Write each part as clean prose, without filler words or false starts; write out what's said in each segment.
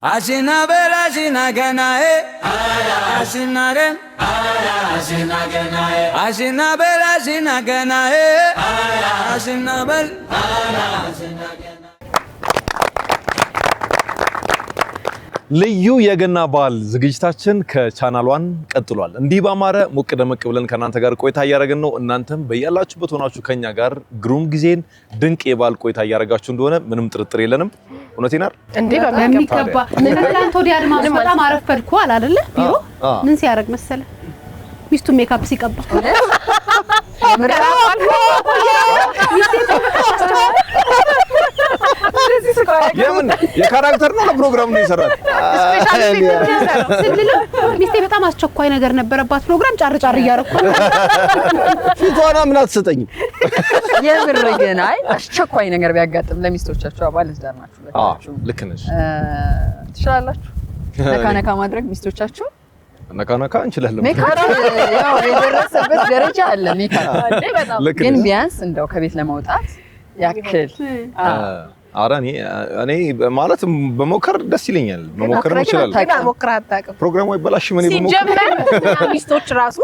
Ashina bela ashina ganae, ashina ren, ashina ganae, ashina bela ashina ganae, ashina bel, ashina ganae. ልዩ የገና በዓል ዝግጅታችን ከቻናሏን ቀጥሏል። እንዲህ ባማረ ሞቅ ደመቅ ብለን ከናንተ ጋር ቆይታ ያደረግን ነው። እናንተም በያላችሁበት ሆናችሁ ከኛ ጋር ግሩም ጊዜን ድንቅ የበዓል ቆይታ ያደረጋችሁ እንደሆነ ምንም ጥርጥር የለንም። እውነቴን አይደል እንዴ በሚገባ ለላንተ ወዲያ አድማስ በጣም አረፈድኩ አይደል? ቢሮ ምን ሲያደርግ መሰለ ሚስቱ ሜካፕ ሲቀባ የምን የካራክተር ነው ለፕሮግራም ነው ይሰራል። ሚስቴ በጣም አስቸኳይ ነገር ነበረባት ፕሮግራም ጫር እያረኩ ፊቷና ምን አትሰጠኝም። የምር ግን አይ አስቸኳይ ነገር ቢያጋጥም ለሚስቶቻችሁ አባል ትዳር ናችሁ ለታችሁ ልክ ነሽ ትችላላችሁ ነካ ማድረግ ሚስቶቻችሁ ነካ እንችላለን። ሜካፕ ያው የደረሰበት ደረጃ አለ። ሜካፕ ግን ቢያንስ እንደው ከቤት ለማውጣት ያክል አረ እኔ ማለት በሞከር ደስ ይለኛል። መሞከር ይችላል። ሞክራ አታውቅም። ፕሮግራሙ ይበላሽ ምን ይበሞከር ሲጀመር ሚስቶች ራሱ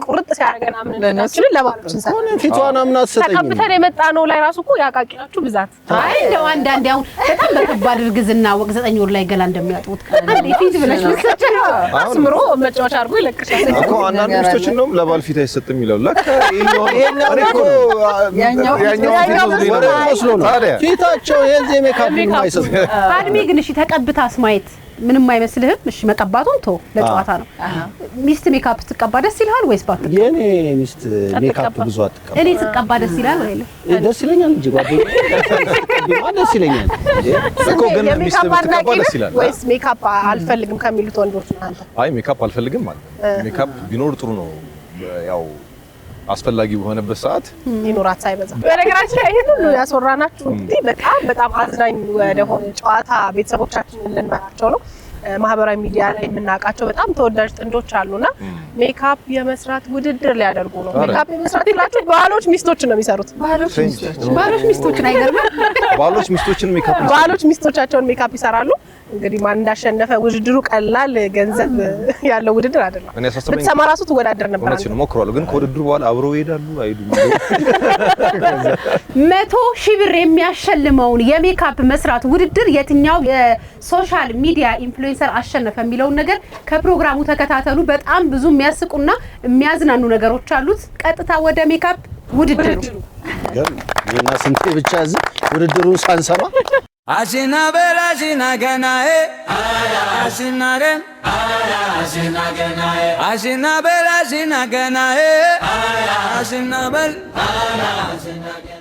ቁርጥ ሲያደርገና ምን እንደናችን ለባሎች እንሰራ ፊቷና ምን አትሰጠኝም። ተቀብተን የመጣ ነው ላይ ራሱ እኮ ያቃቂያችሁ ብዛት አይ እንደው አንዳንዴ አሁን በጣም በከባድ እርግዝና ወቅት 9 ወር ላይ ገላ እንደሚያጥቡት አንዴ ፊት ብለሽ ልትሰጪው አስምሮ መጫወቻ አድርጎ ይለቅሻል እኮ። አንዳንድ ሚስቶች እንደውም ለባል ፊት አይሰጥም ይላል። ለካ ያኛው ፊታቸው የዚህ ሜካፕ ማይሰጥ አድሜ ግን እሺ ተቀብታስ ማየት ምንም አይመስልህም? እሺ መቀባቱን ተው ለጨዋታ ነው። ሚስት ሜካፕ ትቀባ ደስ ይላል ወይስ ባትቀባ? የኔ ሚስት ሜካፕ ብዙ አትቀባ። እኔ ትቀባ ደስ ይላል ወይ? ደስ ይለኛል እንጂ ጓደኛዬ ደስ ይለኛል እኮ። ግን ሚስት ትቀባ ደስ ይላል ወይስ ሜካፕ አልፈልግም ከሚሉት ወንዶች አንተ? አይ ሜካፕ አልፈልግም ማለት ሜካፕ ቢኖር ጥሩ ነው። ያው አስፈላጊ በሆነበት ሰዓት ይኖራት ሳይበዛ። በነገራችን ላይ ይሄን ሁሉ ያስወራናችሁ እንግዲህ በጣም አዝናኝ ወደ ሆነ ጨዋታ ቤተሰቦቻችንን ልንመራቸው ነው። ማህበራዊ ሚዲያ ላይ የምናውቃቸው በጣም ተወዳጅ ጥንዶች አሉና ሜካፕ የመስራት ውድድር ሊያደርጉ ነው። ሜካፕ የመስራት ይላችሁ ባሎች ሚስቶችን ነው የሚሰሩት። ባሎች ሚስቶችን አይገርምም? ባሎች ሚስቶቻቸውን ሜካፕ ይሰራሉ። እንግዲህ ማን እንዳሸነፈ ውድድሩ ቀላል ገንዘብ ያለው ውድድር አይደለም። ብትሰማ ራሱ ትወዳደር ነበር። እውነቱን ሞክሯል። ግን ከውድድሩ በኋላ አብረው ይሄዳሉ አይዱም? 100,000 ብር የሚያሸልመውን የሜካፕ መስራት ውድድር የትኛው የሶሻል ሚዲያ ኢንፍሉዌንሰር አሸነፈ የሚለውን ነገር ከፕሮግራሙ ተከታተሉ። በጣም ብዙ የሚያስቁና የሚያዝናኑ ነገሮች አሉት። ቀጥታ ወደ ሜካፕ ውድድሩ እና ስንቴ ብቻ እዚህ ውድድሩን ሳንሰማ Ashina bela ashina ganae, ashina ren, ashina ganae, ashina bela ashina ganae, ashina bel, ashina ganae.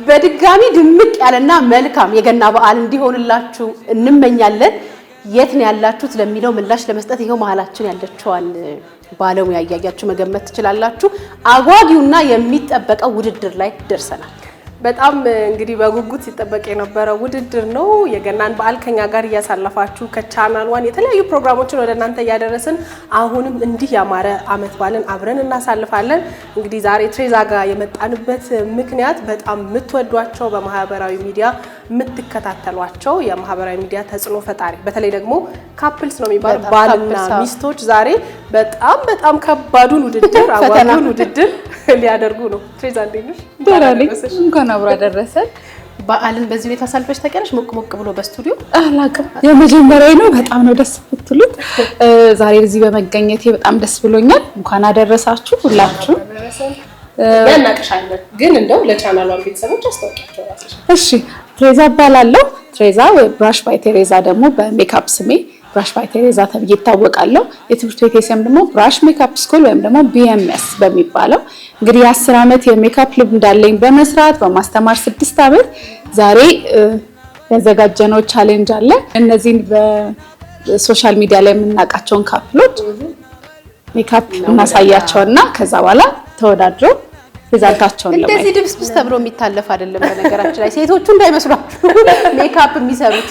በድጋሚ ድምቅ ያለና መልካም የገና በዓል እንዲሆንላችሁ እንመኛለን። የት ነው ያላችሁት ለሚለው ምላሽ ለመስጠት ይሄው መሃላችን ያለችዋን ባለሙያ ያያያችሁ መገመት ትችላላችሁ። አጓጊውና የሚጠበቀው ውድድር ላይ ደርሰናል። በጣም እንግዲህ በጉጉት ሲጠበቅ የነበረው ውድድር ነው። የገናን በዓል ከኛ ጋር እያሳለፋችሁ ከቻናል ዋን የተለያዩ ፕሮግራሞችን ወደ እናንተ እያደረስን አሁንም እንዲህ ያማረ አመት በዓልን አብረን እናሳልፋለን። እንግዲህ ዛሬ ትሬዛ ጋር የመጣንበት ምክንያት በጣም የምትወዷቸው በማህበራዊ ሚዲያ የምትከታተሏቸው የማህበራዊ ሚዲያ ተጽዕኖ ፈጣሪ በተለይ ደግሞ ካፕልስ ነው የሚባለው ባልና ሚስቶች ዛሬ በጣም ከባዱን ውድድር አዋጁን ውድድር ሊያደርጉ ነው። ትሬዛ እንዴት ነሽ? እንኳን አብሮ አደረሰን። በዓልን በዚህ ሁኔታ ሳልፈሽ ተቀረሽ ሞቅ ብሎ በስቱዲዮ አላቅም የመጀመሪያው ነው። በጣም ነው ደስ የምትሉት። ዛሬ እዚህ በመገኘቴ በጣም ደስ ብሎኛል። እንኳን አደረሳችሁ ሁላችሁ። ያናቀሻለን ግን እንደው ለቻናሏ ቤተሰቦች አስተዋውቂያቸው ራስሽ። እሺ ትሬዛ እባላለሁ። ትሬዛ ወይ ብራሽ ባይ ቴሬዛ ደግሞ በሜካፕ ስሜ ብራሽ ባይ ቴሬዛ ተብዬ እታወቃለሁ። የትምህርት ቤቴ ስም ደግሞ ብራሽ ሜካፕ ስኩል ወይም ደግሞ BMS በሚባለው እንግዲህ 10 አመት የሜካፕ ልምድ እንዳለኝ በመስራት በማስተማር 6 አመት ዛሬ ያዘጋጀነው ቻሌንጅ አለ። እነዚህን በሶሻል ሚዲያ ላይ የምናውቃቸውን ካፕሎች ሜካፕ እናሳያቸውና ከዛ በኋላ ተወዳድረው ሪዛልታቸውን ለማየት እንደዚህ ድብስብስ ተብሎ የሚታለፍ አይደለም። በነገራችን ላይ ሴቶቹ እንዳይመስሏችሁ ሜካፕ የሚሰሩት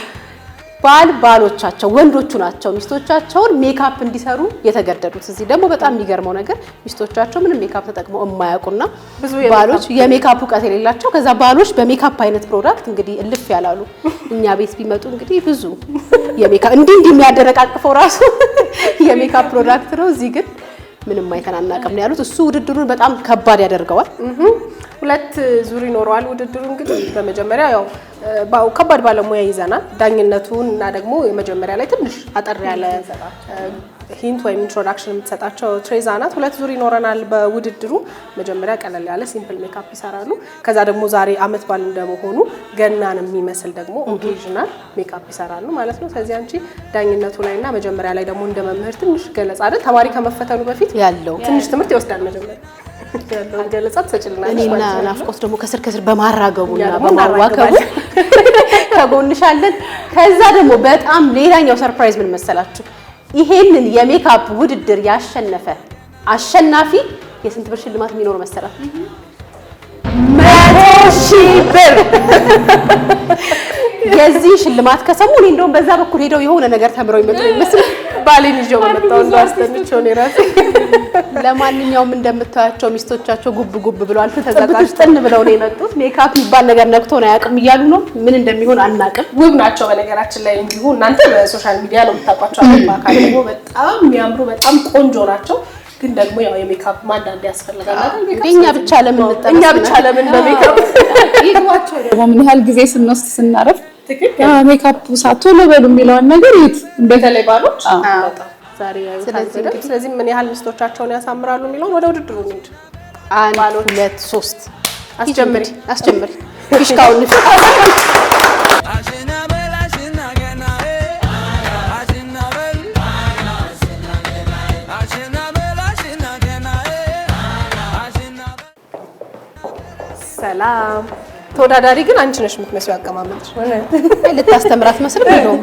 ባሎቻቸው ወንዶቹ ናቸው ሚስቶቻቸውን ሜካፕ እንዲሰሩ የተገደዱት። እዚህ ደግሞ በጣም የሚገርመው ነገር ሚስቶቻቸው ምንም ሜካፕ ተጠቅመው የማያውቁና ባሎች የሜካፕ ዕውቀት የሌላቸው ከዛ ባሎች በሜካፕ አይነት ፕሮዳክት እንግዲህ እልፍ ያላሉ እኛ ቤት ቢመጡ እንግዲህ ብዙ የሜካፕ እንዲህ የሚያደረቃቅፈው ራሱ የሜካፕ ፕሮዳክት ነው። እዚህ ግን ምንም አይተናናቅም ነው ያሉት። እሱ ውድድሩን በጣም ከባድ ያደርገዋል። ሁለት ዙር ይኖረዋል ውድድሩ። እንግዲህ በመጀመሪያ ያው ከባድ ባለሙያ ይዘናል ዳኝነቱን እና ደግሞ የመጀመሪያ ላይ ትንሽ አጠር ያለ ሂንት ወይም ኢንትሮዳክሽን የምትሰጣቸው ትሬዛ ናት። ሁለት ዙር ይኖረናል በውድድሩ። መጀመሪያ ቀለል ያለ ሲምፕል ሜካፕ ይሰራሉ። ከዛ ደግሞ ዛሬ አመት በዓል እንደመሆኑ ገናን የሚመስል ደግሞ ኦኬዥናል ሜካፕ ይሰራሉ ማለት ነው። ስለዚህ አንቺ ዳኝነቱ ላይና መጀመሪያ ላይ ደግሞ እንደ መምህር ትንሽ ገለጻ አይደል ተማሪ ከመፈተኑ በፊት ያለው ትንሽ ትምህርት ይወስዳል መጀመሪያ ያለው ገለጻ ትሰጭልናለሽ። እኔና ናፍቆት ደግሞ ከስር በማራገቡና በማዋከቡ ከጎንሻለን። ከዛ ደግሞ በጣም ሌላኛው ሰርፕራይዝ ምን መሰላችሁ? ይሄንን የሜካፕ ውድድር ያሸነፈ አሸናፊ የስንት ብር ሽልማት የሚኖር መሰላችሁ? 100,000 ብር። የዚህ ሽልማት ከሰሙ እኔ እንደውም በዛ በኩል ሄደው የሆነ ነገር ተምረው ይመጡ ይመስል ባሌን ይዤው መጣው እንዳስተምቸው ነው ራሴ። ለማንኛውም እንደምታያቸው ሚስቶቻቸው ጉብ ብለዋል። ተዘጋጅተን ብለው ነው የመጡት። ሜካፕ የሚባል ነገር ነክቶን አያውቅም እያሉ ነው። ምን እንደሚሆን አናውቅም። ውብ ናቸው በነገራችን ላይ እንዲሁ እናንተ በሶሻል ሚዲያ ነው የምታውቋቸው። አባካል ደግሞ በጣም የሚያምሩ በጣም ቆንጆ ናቸው። ግን ደግሞ ያው የሜካፕ ማንዳንድ ያስፈልጋል አይደል? እኛ ብቻ ለምን በሜካፕ ይግባቸው ደግሞ ምን ያህል ጊዜ ስንወስድ ስናረፍ ሜካፕ ሳቶሎ በሉ የሚለውን ነገር ይት በተለይ ባሎች ዛሬ ስለዚህ ምን ያህል ሚስቶቻቸውን ያሳምራሉ የሚለውን ወደ ውድድሩ እንሂድ። 1 2 3 አስጀምሪ ፊሽካውን ሰላም። ተወዳዳሪ ግን አንቺ ነሽ የምትመስለው አቀማመጥሽ። ልታስተምራት መስል ነው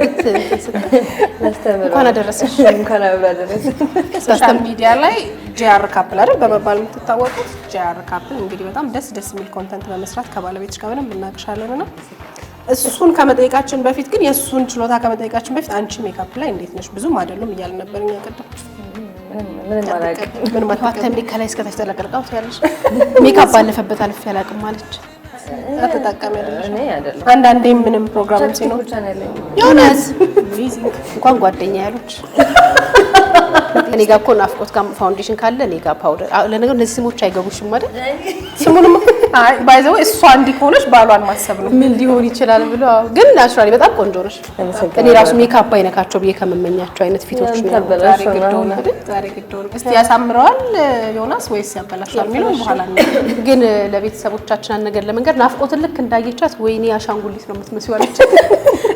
እንኳን አደረሰሽ። ሶሻል ሚዲያ ላይ ጂአር ካፕል አይደል በመባል የምትታወቁት። ጂአር ካፕል እንግዲህ በጣም ደስ የሚል ኮንተንት በመስራት ከባለቤትሽ ጋር በደንብ እናቅሻለንና እሱን ከመጠየቃችን በፊት ግን የእሱን ችሎታ ከመጠየቃችን በፊት አንቺ ሜካፕ ላይ እንዴት ነሽ? ብዙም አይደሉም እያልን ነበር እኛ ቀደም ምን ማታተም ከላይ እስከ ታች ተለቀልቀው ያለሽ ሜካፕ ባለፈበት አልፍ ያላቅም ማለች አትጠቀም ያለሽ እኔ አይደለም። አንዳንዴ ምንም ፕሮግራም ሲኖር ዮናስ እንኳን ጓደኛ ያሉች እኔ ጋር እኮ ናፍቆት ጋር ፋውንዴሽን ካለ እኔ ጋር ፓውደር ለነገሩ እነዚህ ስሞች አይገቡሽም አይደል? ስሙንም ባይ ዘ ወይ እሷ እንዲሆነች ባሏን ማሰብ ነው ምን ሊሆን ይችላል ብሎ ግን ናቹራሊ በጣም ቆንጆ ነሽ። እኔ ራሱ ሜካፕ አይነካቸው ብዬ ከመመኛቸው አይነት ፊቶች ነው። ዛሬ ግዶን እስቲ ያሳምረዋል ዮናስ ወይስ ያበላሻል የሚለው በኋላ ነው። ግን ለቤተሰቦቻችን አንድ ነገር ለመንገር ናፍቆትን ልክ እንዳየቻት ወይኔ አሻንጉሊት ነው የምትመስለው አለች።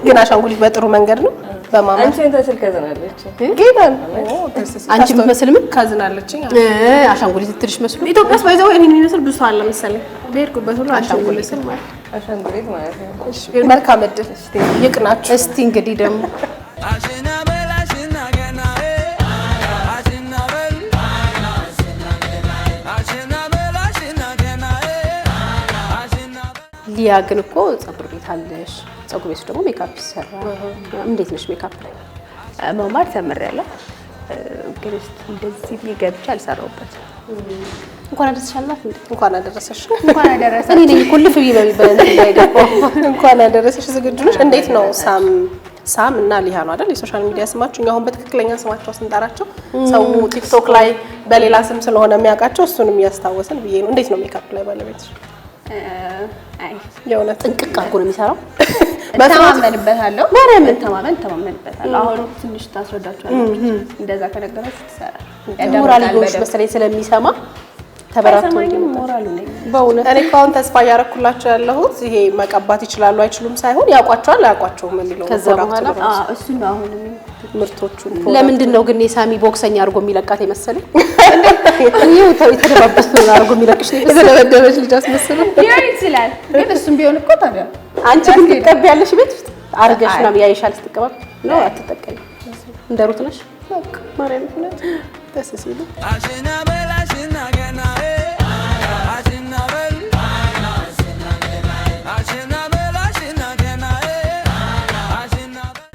ግን አሻንጉሊት በጥሩ መንገድ ነው በማማ አንቺ እንትን ከዘናለች ጌታን አንቺ የምትመስል ምን ካዝናለች አሻንጉሊት ትልሽ መስሎ ኢትዮጵያስ ባይ ዘ ወይ እኔን የሚመስል ብዙ አለ መሰለኝ። በሄድኩበት ሁሉ አሻንጉሊት ማለት ነው። እሺ መልካም እድል ይቅናችሁ። እስቲ እንግዲህ ደግሞ ሊያ ግን እኮ ፀጉር ቤት አለሽ። ፀጉር ቤቱ ደግሞ ሜካፕ ይሰራል። እንዴት ነሽ ሜካፕ ላይ? መማር ተምሬያለሁ፣ ግን እንደዚህ ቢገብቻ አልሰራሁበትም። እንኳን አደረሰሻላት እንዴ? እንኳን አደረሰሽ። እንኳን አደረሰሽ። እኔ ነኝ ኩልፍ ቢበል እንዳይገባው። እንኳን አደረሰሽ። ዝግጁ ነሽ? እንዴት ነው ሳም እና ሊያ ነው አይደል የሶሻል ሚዲያ ስማችሁ? አሁን በትክክለኛ ስማቸው ስንጠራቸው ሰው ቲክቶክ ላይ በሌላ ስም ስለሆነ የሚያውቃቸው እሱንም እያስታወሰን ብዬ ነው። እንዴት ነው ሜካፕ ላይ ባለቤትሽ? አይ የእውነት ጥንቅቅ አድርጎ ነው የሚሰራው። ተማመንበታለሁ። ማርያምን ተማመንበታለሁ። አሁን ትንሽ ታስረዳችኋለች። እንደዛ ከነገራችሁ ትሰራል። ሞራል ይጎሽ መሰለኝ ስለሚሰማ ተበራቶ ሞራሉ ነኝ። በእውነት እኔ አሁን ተስፋ እያረኩላቸው ያለሁት ይሄ መቀባት ይችላሉ አይችሉም ሳይሆን ያውቋቸዋል አያውቋቸውም የሚለው ከዛ በኋላ እሱ ነው አሁን ምርቶቹን። ለምንድን ነው ግን የሳሚ ቦክሰኛ አድርጎ የሚለቃት የመሰለኝ? ይኸው የተደባበስ ነው አድርጎ የሚለቅሽ ነው የተደበደበች ልጅ አስመስለው ሊሆን ይችላል። ግን እሱም ቢሆን እኮ ታዲያ አንቺ ግን ትቀቢያለሽ ቤት ውስጥ አርገሽ ነው ያይሻል። ስትቀባብ ነው አትጠቀሚ። እንደ ሩት ነሽ በቃ ማርያም ነው ደስ ሲሉ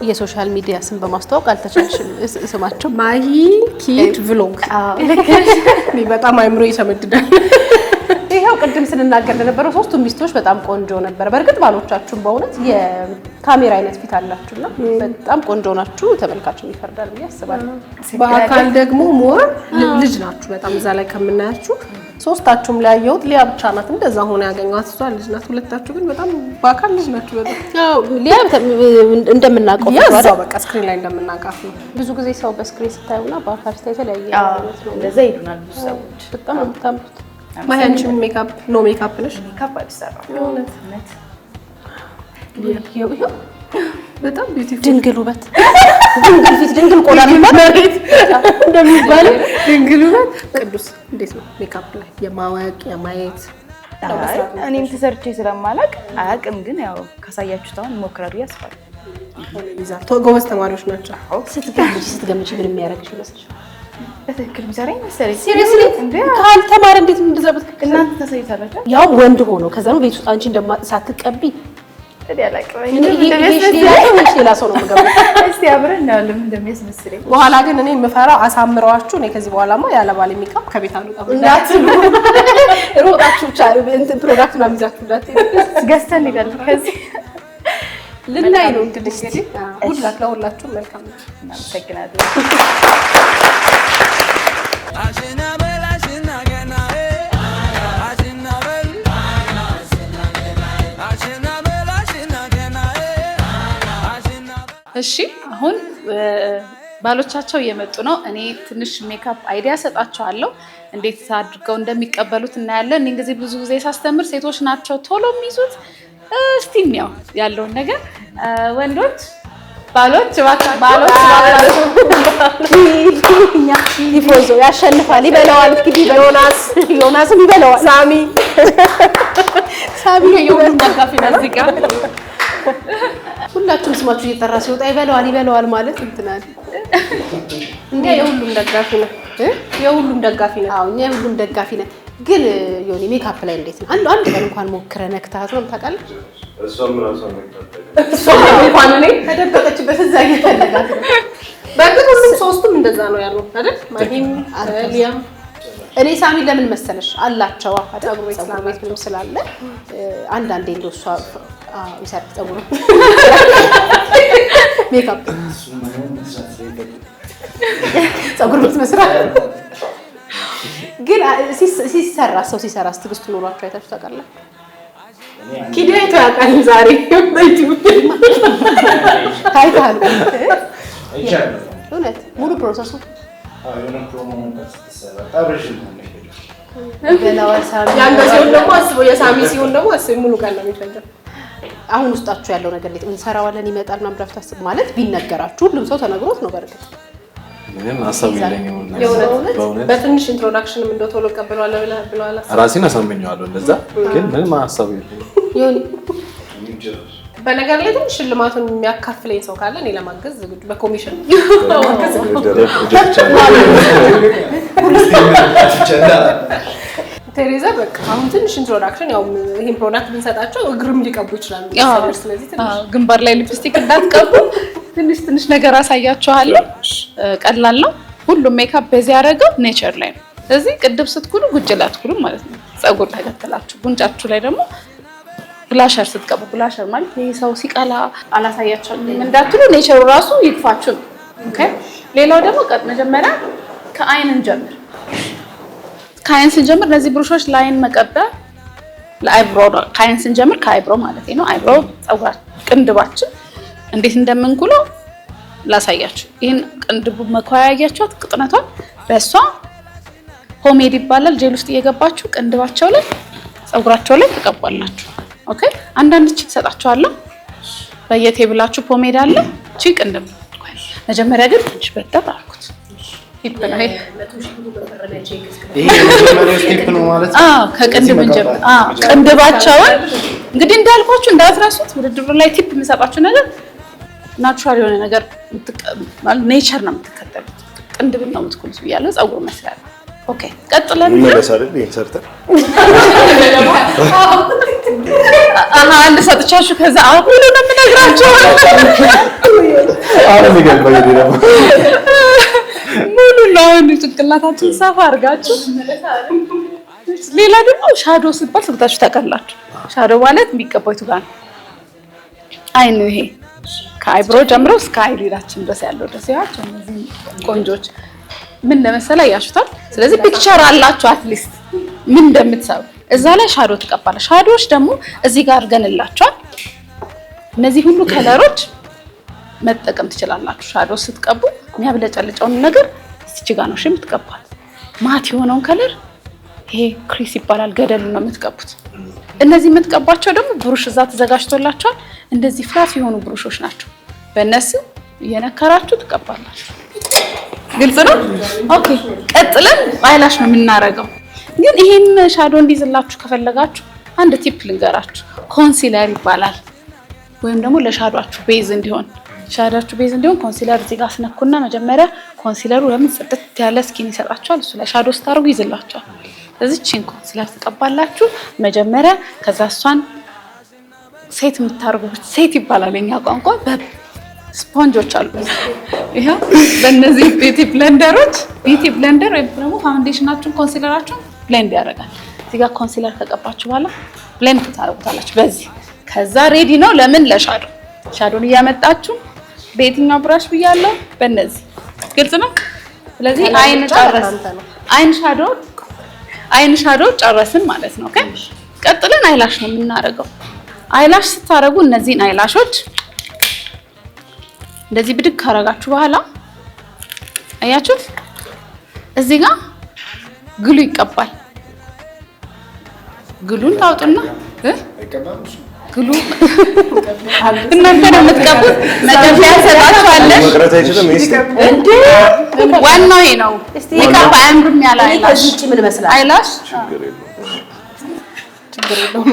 የሶሻል ሚዲያ ስም በማስተዋወቅ አልተቻልሽም። ስማቸው ማሂ ኪድ ቭሎግ በጣም አይምሮ ይሰመድዳል። ይሄው ቅድም ስንናገር እንደነበረው ሶስቱም ሚስቶች በጣም ቆንጆ ነበር። በእርግጥ ባሎቻችሁም በእውነት የካሜራ አይነት ፊት አላችሁና በጣም ቆንጆ ናችሁ። ተመልካችም ይፈርዳል ብዬ አስባለሁ። በአካል ደግሞ ሞር ልጅ ናችሁ በጣም እዛ ላይ ከምናያችሁ ሶስታችሁም ላይ ያየሁት ሊያ ብቻ ናት እንደዛ ሆነ ያገኘኋት። እሷ ልጅ ናት። ሁለታችሁ ግን በጣም በአካል ልጅ ናችሁ በጣም። አዎ ሊያ እንደምናውቀው ነው በቃ ስክሪን ላይ እንደምናውቃት ነው። ብዙ ጊዜ ሰው በስክሪን ስታዩና በአካል ስታይ የተለያየ አይነት ነው። እንደዛ ይሉናል ብዙ ሰዎች። በጣም የምታምሩት ማያንቺም ሜካፕ ኖ ሜካፕ ነሽ? ሜካፕ አልሰራም። እውነት በጣም ቢዩቲፉል ድንግል ውበት ድንግል ፊት ድንግል ቆዳ ማለት እንደሚባል ድንግል ውበት ቅዱስ። እንዴት ነው ሜካፕ ላይ የማወቅ የማየት? እኔም ተሰርቼ ስለማላቅ አያውቅም፣ ግን ያው ካሳያችሁት አሁን ሞክራሉ ያስፋል። ጎበዝ ተማሪዎች ናቸው። ስትገምጪ ምን የሚያደርግሽ ይመስልሻል? በትክክል የሚሰራኝ መሰለኝ። ሲሪየስሊ ካልተማረ እንዴት እንደዛበት እናንተ ተሰይታላችሁ? ያው ወንድ ሆኖ ከዛ ነው ቤት ውስጥ አንቺ ሳትቀቢ ሌላ ሰው ነው የምገባው። እስቲ አብረን እናያለን እንደሚያስመስለኝ። በኋላ ግን እኔ የምፈራው አሳምረዋችሁ እኔ ከዚህ በኋላማ ያለ ባል ሜካፕ ከቤት አልወጣም እንዳትሉ ሮጣችሁ ብቻ እንትን ፕሮዳክት ምናምን ይዛችሁ እንዳትሄዱ ገዝተን እንሄዳለን። ከዚህ ልናይ ነው እንግዲህ ለሁላችሁም መልካም ነው። እናመሰግናለን። እሺ አሁን ባሎቻቸው እየመጡ ነው። እኔ ትንሽ ሜካፕ አይዲያ ሰጣቸዋለሁ እንዴት አድርገው እንደሚቀበሉት እናያለን። እኔ እንግዲህ ብዙ ጊዜ ሳስተምር ሴቶች ናቸው ቶሎ የሚይዙት። እስቲ እንየው ያለውን ነገር። ወንዶች ባሎች ይፎዞ ያሸንፋል፣ ይበላዋል። እንግዲህ ዮናስም ይበላዋል። ሳሚ የሁሉም ደጋፊ ነው እዚህ ጋር ሁላችሁም ስማችሁ እየጠራ ሲወጣ ይበላዋል ማለት እንትናል እንዴ የሁሉም ደጋፊ ነው። የሁሉም ደጋፊ ነው። አዎ እኛ የሁሉም ደጋፊ ነን። ግን ዮኒ ሜካፕ ላይ እንዴት ነው? አንድ ቀን እንኳን ሞክረህ ነክተሃት ነው ታውቃለህ? እሷም ራሷ ነክታለች። እንኳን እኔ ተደበቀችበት እዛ እየፈለጋት ነው። በእርግጥ ሁሉም ሶስቱም እንደዛ ነው ያለው አይደል? ማሂም ሊያም እኔ ሳሚ ለምን መሰለሽ አላቸው ፀጉር ቤት ምንም ስላለ አንዳንዴ እንደው እሷ ይሰራል ፀጉር ሜካፕ ፀጉር ቤት መስራት ግን ሲሰራ ትዕግስት ኖሯቸው አይታችሁ ታውቃላችሁ? ኪዳይቶ ያውቃል ዛሬ በዩቲዩብ ታይታል። እውነት ሙሉ ፕሮሰሱ ሲሆን ደግሞ አስበው ሙሉ ቀን ነው የሚፈጀው። አሁን ውስጣችሁ ያለው ነገር እንዴት እንሰራዋለን ይመጣል ምናምን ብላችሁ ታስቡ ማለት ቢነገራችሁ ሁሉም ሰው ተነግሮት ነው። በርግጥ ምንም ሀሳብ የለኝም። በትንሽ ኢንትሮዳክሽንም እንደው ቶሎ ቀበለዋለሁ ብለዋል። ራሴን አሳምኘዋለሁ እንደዛ፣ ግን ምንም ሀሳብ የለኝም። በነገር ላይ ትንሽ ሽልማቱን የሚያካፍለኝ ሰው ካለ እኔ ለማገዝ ዝግጁ በኮሚሽን ቴሬዛ በቃ አሁን ትንሽ ኢንትሮዳክሽን ያው ይሄን ፕሮዳክት ብንሰጣቸው እግርም ሊቀቡ ይችላሉ። ስለዚህ ትንሽ ግንባር ላይ ሊፕስቲክ እንዳትቀቡ ትንሽ ነገር አሳያችኋለሁ። ቀላል ነው። ሁሉም ሜካፕ በዚህ ያደረገው ኔቸር ላይ ነው። ስለዚህ ቅድም ስትኩሉ ጉንጭ ላይ አትኩሉ ማለት ነው። ፀጉር ተከተላችሁ ጉንጫችሁ ላይ ደግሞ ብላሸር ስትቀቡ፣ ብላሸር ማለት ይሄ ሰው ሲቀላ አላሳያችሁም እንዳትሉ ኔቸሩ ራሱ ይጥፋችሁ ነው። ኦኬ። ሌላው ደግሞ መጀመሪያ ከአይን እንጀምር። ከአይን ስንጀምር እነዚህ ብሩሾች ላይን መቀቢያ ለአይብሮ ነው። ከአይን ስንጀምር ከአይብሮ ማለት ነው። አይብሮ ፀጉር ቅንድባችን እንዴት እንደምንኩለው ላሳያችሁ። ይሄን ቅንድቡ መኳያያችኋት ቅጥነቷን በእሷ ፖሜድ ይባላል። ጄል ውስጥ እየገባችሁ ቅንድባቸው ላይ ፀጉራቸው ላይ ተቀባላችሁ። ኦኬ። አንዳንድ ቺክ ሰጣችኋለሁ። በየቴብላችሁ ፖሜድ አለ። ቺክ ቅንድብ መጀመሪያ ግን ትንሽ በደር አልኩት። ይበላል። ይሄ የመጀመሪያው ስቴፕ ነው ማለት ነው። ከቅንድብ እንጀምር። ቅንድባቸውን እንግዲህ እንዳልኳችሁ እንዳትረሱት። ውድድሩ ላይ ቲፕ የምሰጣችሁ ነገር ናቹራል የሆነ ነገር ማለት ኔቸር ነው የምትከተሉት። ቅንድብን ነው የምትኩሉት ብያለሁ። ፀጉር መስራት። ኦኬ። ቀጥለን ምን መሰለህ ይሄን ሰርተን አንድ ሰጥቻችሁ ከዛ አሁን ነው የምነግራችሁ። አሁን ይገባኝ ነው ሙሉ ነው ጭንቅላታችን ሰፋ አድርጋችሁ። ሌላ ደግሞ ሻዶ ሲባል ሰምታችሁ ታውቃላችሁ? ሻዶ ማለት የሚቀባው የቱ ጋር ነው? አይን ይሄ ከአይብሮ ጀምሮ እስከ አይሊዳችን ድረስ ያለው ድረስ ያቸው እነዚህ ቆንጆች ምን ለመሰለ ያያችሁታል። ስለዚህ ፒክቸር አላችሁ አትሊስት ምን እንደምትሰሩ እዛ ላይ ሻዶ ተቀባለ። ሻዶዎች ደግሞ እዚህ ጋር አድርገንላችኋል። እነዚህ ሁሉ ከለሮች መጠቀም ትችላላችሁ። ሻዶ ስትቀቡ የሚያብለጨልጨውን ነገር እዚህ ጋር ነው የምትቀባው። ማት የሆነውን ከለር ይሄ ክሪስ ይባላል ገደሉ ነው የምትቀቡት። እነዚህ የምትቀባቸው ደግሞ ብሩሽ እዛ ተዘጋጅቶላችኋል። እንደዚህ ፍላት የሆኑ ብሩሾች ናቸው። በእነሱ እየነከራችሁ ትቀባላችሁ። ግልጽ ነው? ኦኬ። ቀጥለን አይላሽ ነው የምናረገው። ግን ይሄን ሻዶ እንዲዝላችሁ ከፈለጋችሁ አንድ ቲፕ ልንገራችሁ። ኮንሲለር ይባላል። ወይም ደግሞ ለሻዶአችሁ ቤዝ እንዲሆን ሻዶአችሁ ቤዝ እንዲሆን ኮንሲለር እዚህ ጋር አስነኩና መጀመሪያ ኮንሲለሩ ለምን ጽድት ያለ ስኪን ይሰጣችኋል። እሱ ላይ ሻዶ ስታርጉ ይዝላችኋል። ስለዚህ ቺን ኮንሲለር ትቀባላችሁ መጀመሪያ። ከዛ እሷን ሴት የምታርጉት ሴት ይባላል የኛ ቋንቋ። ስፖንጆች አሉ። ይሄ በእነዚህ ቢዩቲ ብሌንደሮች ቢዩቲ ብሌንደር ወይም ደግሞ ፋውንዴሽናችሁን ኮንሲለራችሁን ብሌንድ ያደርጋል። እዚህ ጋር ኮንሲለር ከቀባችሁ በኋላ ብሌንድ ታደርጉታላችሁ በዚህ። ከዛ ሬዲ ነው ለምን ለሻዶ። ሻዶን እያመጣችሁ በየትኛው ብራሽ ብያለሁ? በእነዚህ ግልጽ ነው። ስለዚህ አይን ሻዶ ጨረስን ማለት ነው። ኦኬ ቀጥለን አይላሽ ነው የምናደርገው። አይላሽ ስታረጉ እነዚህን አይላሾች እንደዚህ ብድግ ካረጋችሁ በኋላ አያችሁት እዚህ ጋር ግሉ ይቀባል። ግሉን ታውጡና ግሉ እናንተ ነው የምትቀቡት። መጀመሪያ ሰጣችኋለሁ እንዴ ዋናው ይሄ ነው። ሜካፕ አያምርም ያለ አይላሽ ምን መስላል? አይላሽ ችግር የለውም።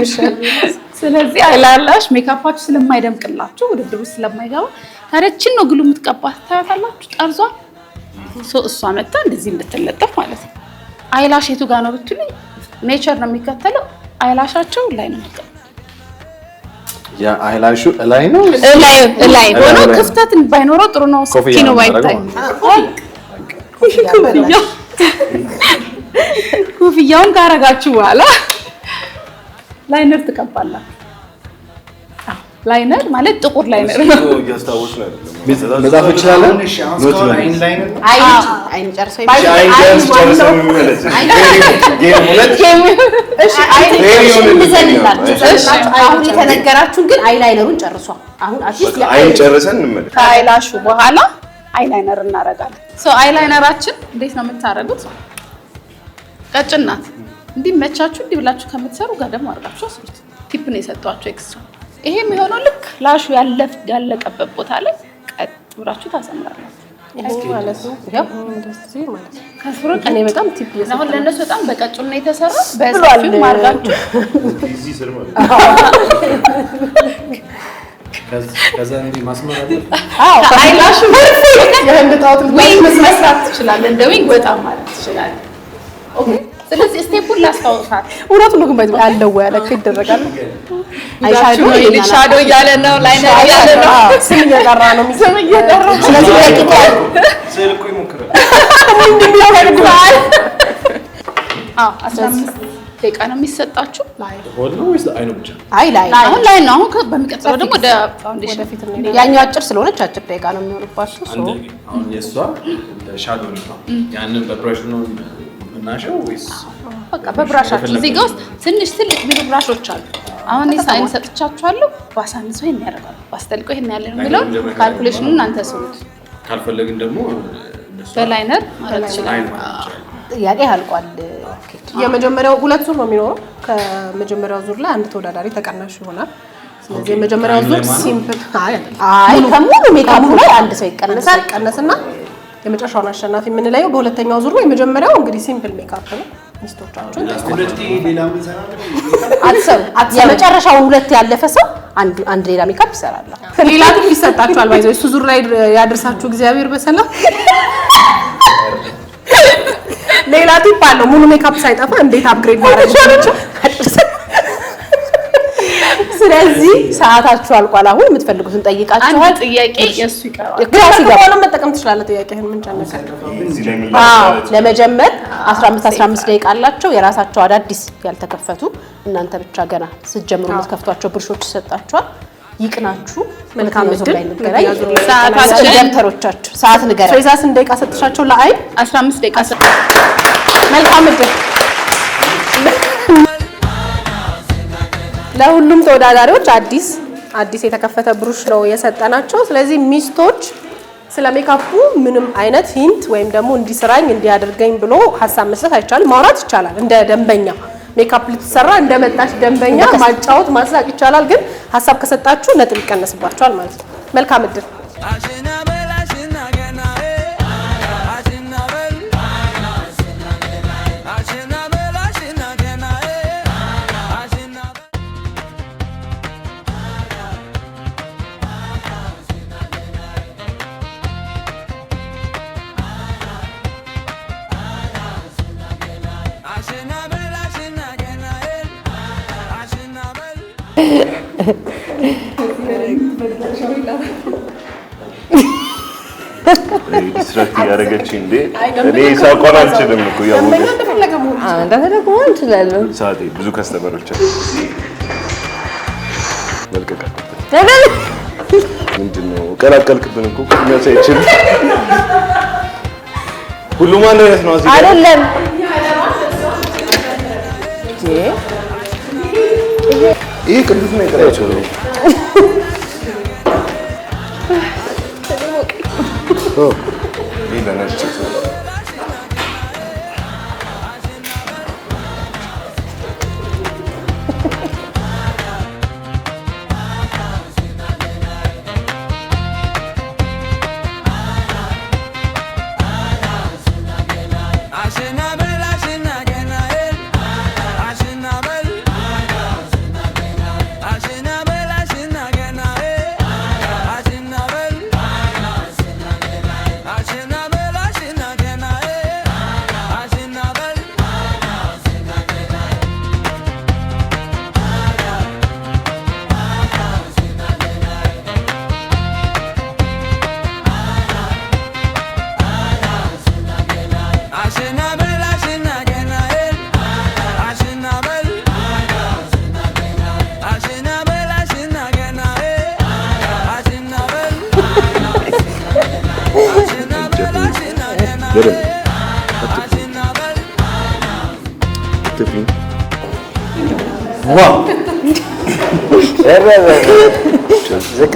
ስለዚህ አይላሽ ሜካፓችሁ ስለማይደምቅላችሁ ውድድሩ ስለማይገባ ታረችን ነው ግሉ የምትቀባት ታያታላችሁ። ጠርዟ እሷ መጣ እንደዚህ እንድትለጠፍ ማለት ነው። አይላሽ የቱ ጋር ነው ብትሉኝ ኔቸር ነው የሚከተለው። አይላሻቸው ላይ ነው የሚቀባው። ያ አይላሹ ላይ ነው ላይ ሆኖ ክፍተት ባይኖረው ጥሩ ነው። ስኪኑ ባይታይ ኮፍያውን ካረጋችሁ በኋላ ላይነር ትቀባላችሁ። ላይነር ማለት ጥቁር ላይነር ነው። መጻፍ ይችላል። ኖት አይን ጨርሰው አሁን የተነገራችሁን ግን አይላይነሩን ጨርሷል። አሁን አትሊስት አይን ጨርሰን እንመለስ። ከአይላሹ በኋላ አይላይነር እናረጋለን። አይላይነራችን እንዴት ነው የምታረጉት? ቀጭን ናት። እንዲመቻችሁ እንዲህ ብላችሁ ከምትሰሩ ጋር ደግሞ አድርጋችሁ አስሩት። ቲፕ ነው የሰጧችሁ ኤክስትራ። ይሄ የሚሆነው ልክ ላሹ ያለቀበት ቦታ ላይ ቀጥ ብላችሁ ታሰምራላችሁ። ይሄ ማለት ነው ያው እንደዚህ ማለት ነው። ከስሩ እኔ በጣም ቲፕ እየሰጠሁ ነው። ለነሱ በጣም በቀጭን ነው የተሰራው። በሰፊው ማርጋችሁ እዚህ ስር ማለት ነው። ከዛ እንዲህ ማስመር አለ። አዎ አይላሹ የህንድጣውት መስራት ትችላለህ። እንደ ዊንግ በጣም ማለት ትችላለህ። ኦኬ ስለዚህ ስቴፑን ላስታውሳት። እውነቱን ነው ግን ባይዘው ያለው ያለ ይደረጋል። ሻዶ እያለ ነው ላይነር እያለ ነው ስም እየጠራ ነው። ስለዚህ ደቂቃ ስልኩ ይሞክራል። 15 ደቂቃ ነው የሚሰጣችሁ። ሆኖ ወይስ አይኑ ብቻ? አሁን ላይ ነው። አሁን በሚቀጥለው ደግሞ ወደ ፋውንዴሽን ያኛው አጭር ስለሆነች አጭር ደቂቃ ነው የሚሆንባችሁ። አሁን የሷ ሻዶ ነው። ያንን በብራሽ ነው እናሸው ወይስ በቃ በብራሻችሁ? እዚህ ጋር ውስጥ ትንሽ ትልቅ ቢሉ ብራሾች አሉ። አሁን ሳይን ሰጥቻችኋለሁ። ባሳንሰው ይሄን ያደርጋሉ፣ ባስተልቀው ይሄን ያለ ነው የሚለው ካልኩሌሽኑን እናንተ ስሩት። ካልፈለግን ደግሞ በላይነር ማለት ይችላል። ጥያቄ አልቋል። የመጀመሪያው ሁለት ዙር ነው የሚኖረው። ከመጀመሪያው ዙር ላይ አንድ ተወዳዳሪ ተቀናሽ ይሆናል። ስለዚህ የመጀመሪያው ዙር ሲምፕል አይ ከሙሉ ሜካፑ ላይ አንድ ሰው ይቀነስና የመጨረሻውን አሸናፊ የምንለየው በሁለተኛው ዙር ነው። የመጀመሪያው እንግዲህ ሲምፕል ሜካፕ ነው። ሚስቶቻችሁን የመጨረሻውን ሁለት ያለፈ ሰው አንድ ሌላ ሜካፕ ይሰራል። ሌላ ግን ይሰጣችኋል። ባይዘው እሱ ዙር ላይ ያደርሳችሁ እግዚአብሔር በሰላም። ሌላ ቲፕ አለው። ሙሉ ሜካፕ ሳይጠፋ እንዴት አፕግሬድ ማድረግ ይችላል? ስለዚህ ሰዓታችሁ አልቋል። አሁን የምትፈልጉትን ጠይቃችኋል። አንድ ጥያቄ የሱ ይቀራል። ክላስ ይገባል። መጠቀም ትችላለህ። ጥያቄህን ምን ጨነቀ? ለመጀመር 15 ደቂቃ አላቸው። የራሳቸው አዳዲስ ያልተከፈቱ እናንተ ብቻ ገና ስትጀምሩ የምትከፍቷቸው ብርሾች ይሰጣችኋል። ይቅናችሁ። መልካም እድል ላይ እንገናኝ። ሰዓታችን ደብተሮቻችሁ ሰዓት ንገረኝ። ትሬዛ ስንት ደቂቃ ሰጥሻቸው? ለአይን 15 ደቂቃ መልካም እድል ለሁሉም ተወዳዳሪዎች። አዲስ የተከፈተ ብሩሽ ነው የሰጠናቸው። ስለዚህ ሚስቶች ስለ ሜካፑ ምንም አይነት ሂንት ወይም ደግሞ እንዲስራኝ እንዲያደርገኝ ብሎ ሀሳብ መስጠት አይቻልም። ማውራት ይቻላል እንደ ደንበኛ ሜካፕ ልትሰራ እንደመጣች ደንበኛ ማጫወት ማሳቅ ይቻላል። ግን ሀሳብ ከሰጣችሁ ነጥብ ይቀነስባችኋል ማለት ነው። መልካም እድል። ዲስትራክት ያደረገችኝ እንዴ? እኔ ሳቆም አልችልም እኮ ያው እንደፈለገ መሆን እችላለሁ። ሰዓቴ ብዙ ከስተመሮች አሉ። መልቀቅ ምንድን ነው ቀላቀልክብን እኮ ቅድሚያ ሳይችል ሁሉም አንድ አይነት ነው አይደለም። ይሄ ቅዱስ ነው የቀራቸው ነው። ይሄ ለነጭ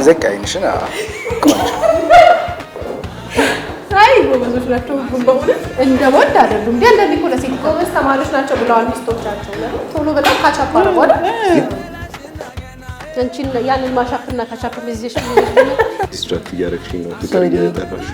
ዘቅ አይንሽን አይ ጎበዞች ናቸው። በእውነት እንደ ወንድ አይደሉም። እንደ አንዳንድ እኮ ለሴት ጎበዝ ተማሪዎች ናቸው ብለዋል ሚስቶቻቸው። ቶሎ በጣም ካቻፕ አደረጉ አይደል? አንቺን ያንን ማሻፕና ካቻፕ ሚዚሽን ዲስትራክት እያደረግሽኝ ነው። ፍቅር እየጠራሽ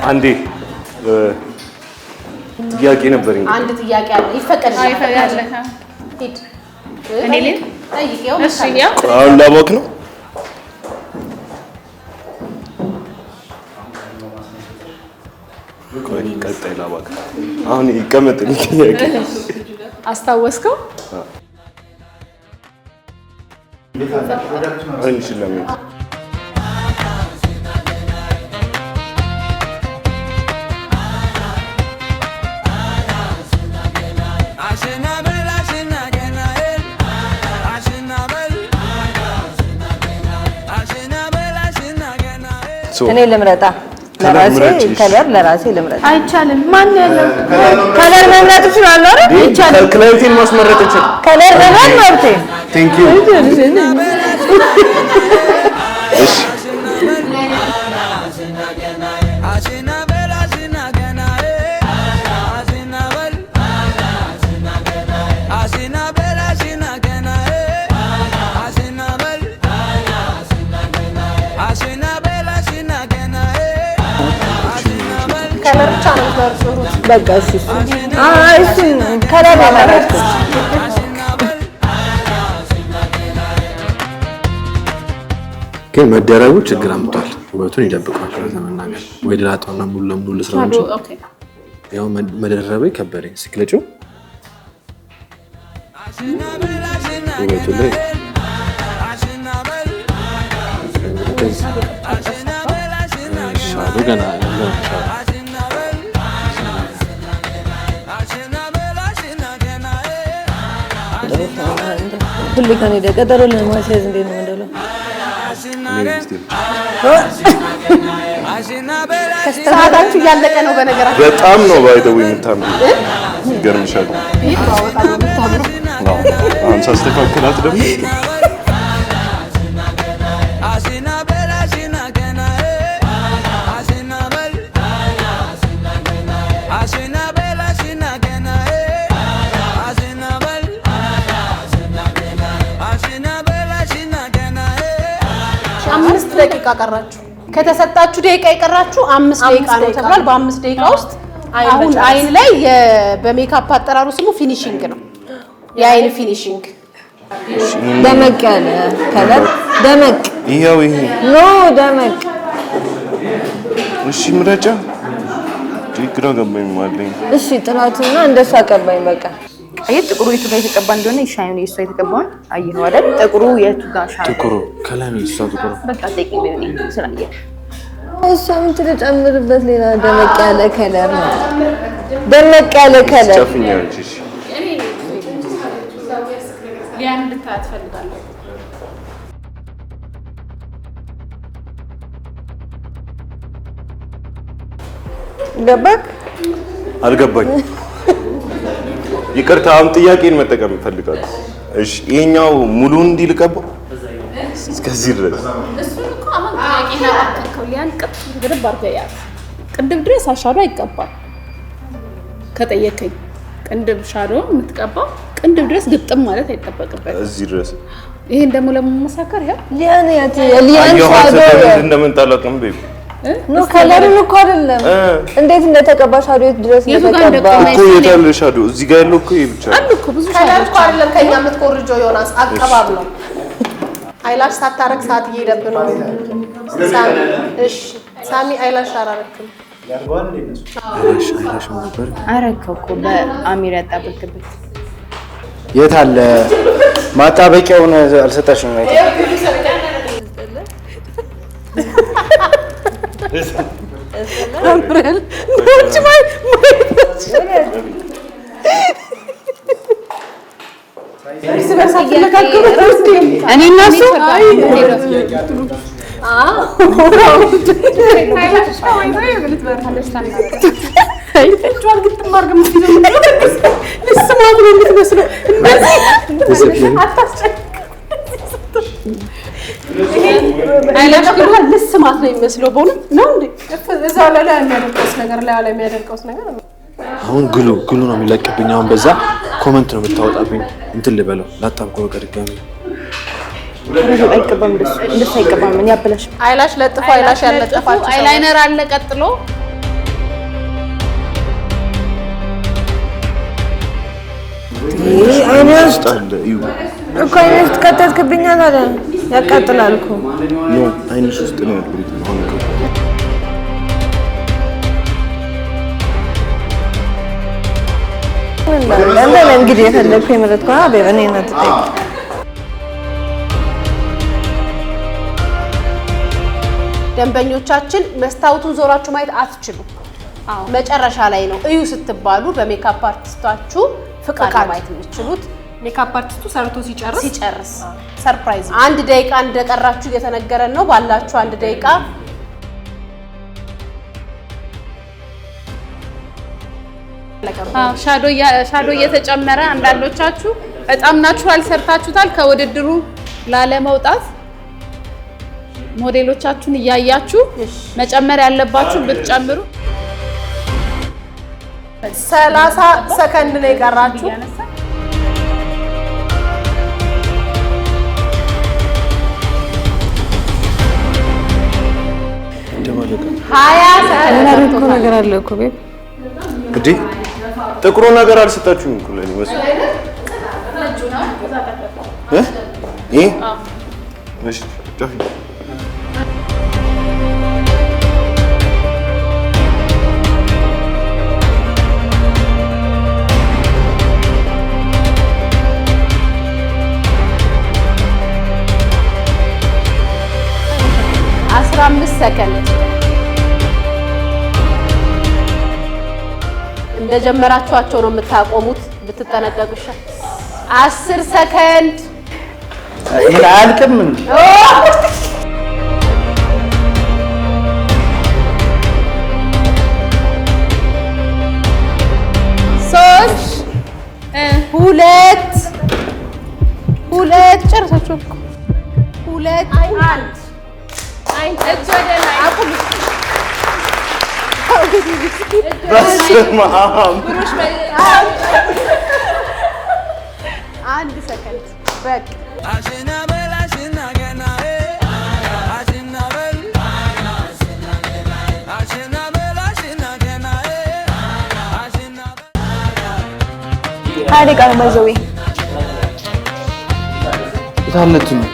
አንዴ ጥያቄ ነበረኝ። አንድ ጥያቄ አለ። ይፈቀዳል? ይፈቀዳል። ሂድ እኔ ልኝ ጠይቄው። እሺ ያው አሁን ላቦክ ነው። ቆይ ቀጣይ ላቦክ። አሁን ይቀመጥልኝ ጥያቄ አስታወስከው? አንችልም። እኔ ልምረጣ ለራሴ ከለር ለራሴ ልምረጣ። አይቻልም። ማን ያለው ከለር መምረጥ ይችላል አይደል? ይቻላል። ክላሪቲን ማስመረጥ ይችላል። ከለር መምረጥ መብቴ። ቴንክ ዩ። እሺ ከለር ብቻ ነው የምትመርጡት? በቃ እሺ እሱ ከለር ያመረጥኩት ግን መደረቡ ችግር አምጥቷል። ውበቱን ይደብቀዋል። ለመናገር ወይ ላጣውና ሙሉ ለሙሉ ልስራው እንጂ ያው መደረቡ ይከበደኝ ሲክለጩ ውበቱ ላይ ሻዶ ገና ያለው ሁሌ ከኔ ቀጠሮ ለማስያዝ እንዴት ነው እንደለው ሰዓታችሁ እያለቀ ነው። በነገራችን በጣም ነው ባይደው የምታምሩ ይገርምሻል። አሁን ሳስተካክላት ደግሞ ደቂቃ ቀራችሁ። ከተሰጣችሁ ደቂቃ የቀራችሁ 5 ደቂቃ ነው ተብሏል። በ5 ደቂቃ ውስጥ አሁን አይን ላይ በሜካፕ አጠራሩ ስሙ ፊኒሺንግ ነው። የአይን ፊኒሺንግ ደመቅ ያለ ከለር ደመቅ ይሄው ይሄ ኖ ደመቅ እሺ ምረጫ ግራ ገባኝ ማለት እሺ ጥናቱና እንደሱ አቀባኝ በቃ አየት ጥቁሩ የቱ ጋር የተቀባ እንደሆነ ይሻዩን የሷ የተቀባውን አየኸው አይደል? ጥቁሩ የቱ ጋር ሻለ? ጥቁሩ ከላም የሷ ጥቁሩ በቃ ጠቂኝ በእኔ ስላየ እሷ ምን ትጨምርበት ሌላ ደመቅ ያለ ከለር ነው። ደመቅ ያለ ከለር ጨፍኛለች። እሺ እኔ ሊያን እንድታያት ፈልጋለሁ። ገባክ? አልገባኝ። ይቅርታ አሁን ጥያቄን መጠቀም እፈልጋለሁ። እሺ ይሄኛው ሙሉን እንዲልቀባው እስከዚህ ድረስ እሱን እኮ አሁን ጥያቄና አከከው ሊያን ቀጥ በደንብ አድርገህ ያዝ። ቅንድብ ድረስ አሻዶ አይቀባም ከጠየከኝ። ቅንድብ ሻዶ የምትቀባው ቅንድብ ድረስ ግጥም ማለት አይጠበቅበት እዚህ ድረስ። ይሄን ደግሞ ለመመሳከር ያ ሊያን ሻዶ እንደምንጣላቀም ቤቢ ኖ ከለሩን እኮ አይደለም እንዴት እንደተቀባ ሻዶ የት ድረስ እንደተቀባ እኮ የታለ ሻዶ እዚህ ጋር ያለው እኮ ይሄ ብቻ አሉ እኮ ብዙ ከለር እኮ አይደለም ከኛ የምትቆርጆው ዮናስ አቀባብ ነው። አይላሽ ሳታረግ ሰዓት እየሄደብህ ነው ሳሚ። እሺ ሳሚ አይላሽ አላረክም አይላሽ ነበር አረከው እኮ በአሚር ያጣበቅበት የት አለ ማጣበቂያውን አልሰጣሽም ነው አምረል ኖች ማይ እኔ እና እሱ ልስማት ነው የሚመስለው። በእውነት ነው እንዴ? እዛው ላይ የሚያደርቀውስ ነገር ላይ የሚያደርቀውስ ነገር አሁን ግሉ ነው የሚለቅብኝ። አሁን በዛ ኮመንት ነው የምታወጣብኝ። እንትን ልበለው ላጣብቆ በቃ ድጋሚ አይቀባም እንደሱ አይቀባም። ምን ያበላሽ አይላሽ ለጥፎ አይላሽ ያለጠፋችሁ አይላይነር አለ ቀጥሎ አይነስ አለ እዩ እኮ አይነስ ከተትክብኛል አለ ያቃጥላል እኮ ነው አይነስ ውስጥ ነው ያሉት አሁን እኮ ለምን እንግዲህ የፈለኩ የመረጥኩ እኔ እናት ጠይቅ ደንበኞቻችን መስታወቱን ዞራችሁ ማየት አትችሉም። መጨረሻ ላይ ነው እዩ ስትባሉ በሜካፕ አርቲስታችሁ ፍቃድ ማየት የምትችሉት። ሜካፕ አርቲስቱ ሰርቶ ሲጨርስ ሰርፕራይዝ 1 ደቂቃ እንደቀራችሁ እየተነገረን ነው። ባላችሁ 1 ደቂቃ ሻዶ እየተጨመረ አንዳንዶቻችሁ በጣም ናቹራል ሰርታችሁታል። ከውድድሩ ላለመውጣት ሞዴሎቻችሁን እያያችሁ መጨመር ያለባችሁ ብትጨምሩ 30 ሰከንድ ነው የቀራችሁ። እኮ ነገር አለ እኮ ቤት እንዴ ጥቁሩ ነገር አልሰጣችሁም እኮ ለኔ ወስ እሺ ጫፊ 15 ሰከንድ እንደጀመራችኋቸው ነው የምታቆሙት። ብትጠነቀቁ 10 ሰከንድ ይሄ አልቅም እንዴ? 2 ጨርሳችሁ 2 1 እጅ ወደ ላይ አቁም። በስመ አብ 1 ሰከንድ በቃ ታዲያ ቃል ማዘዊ ታለቱ ነው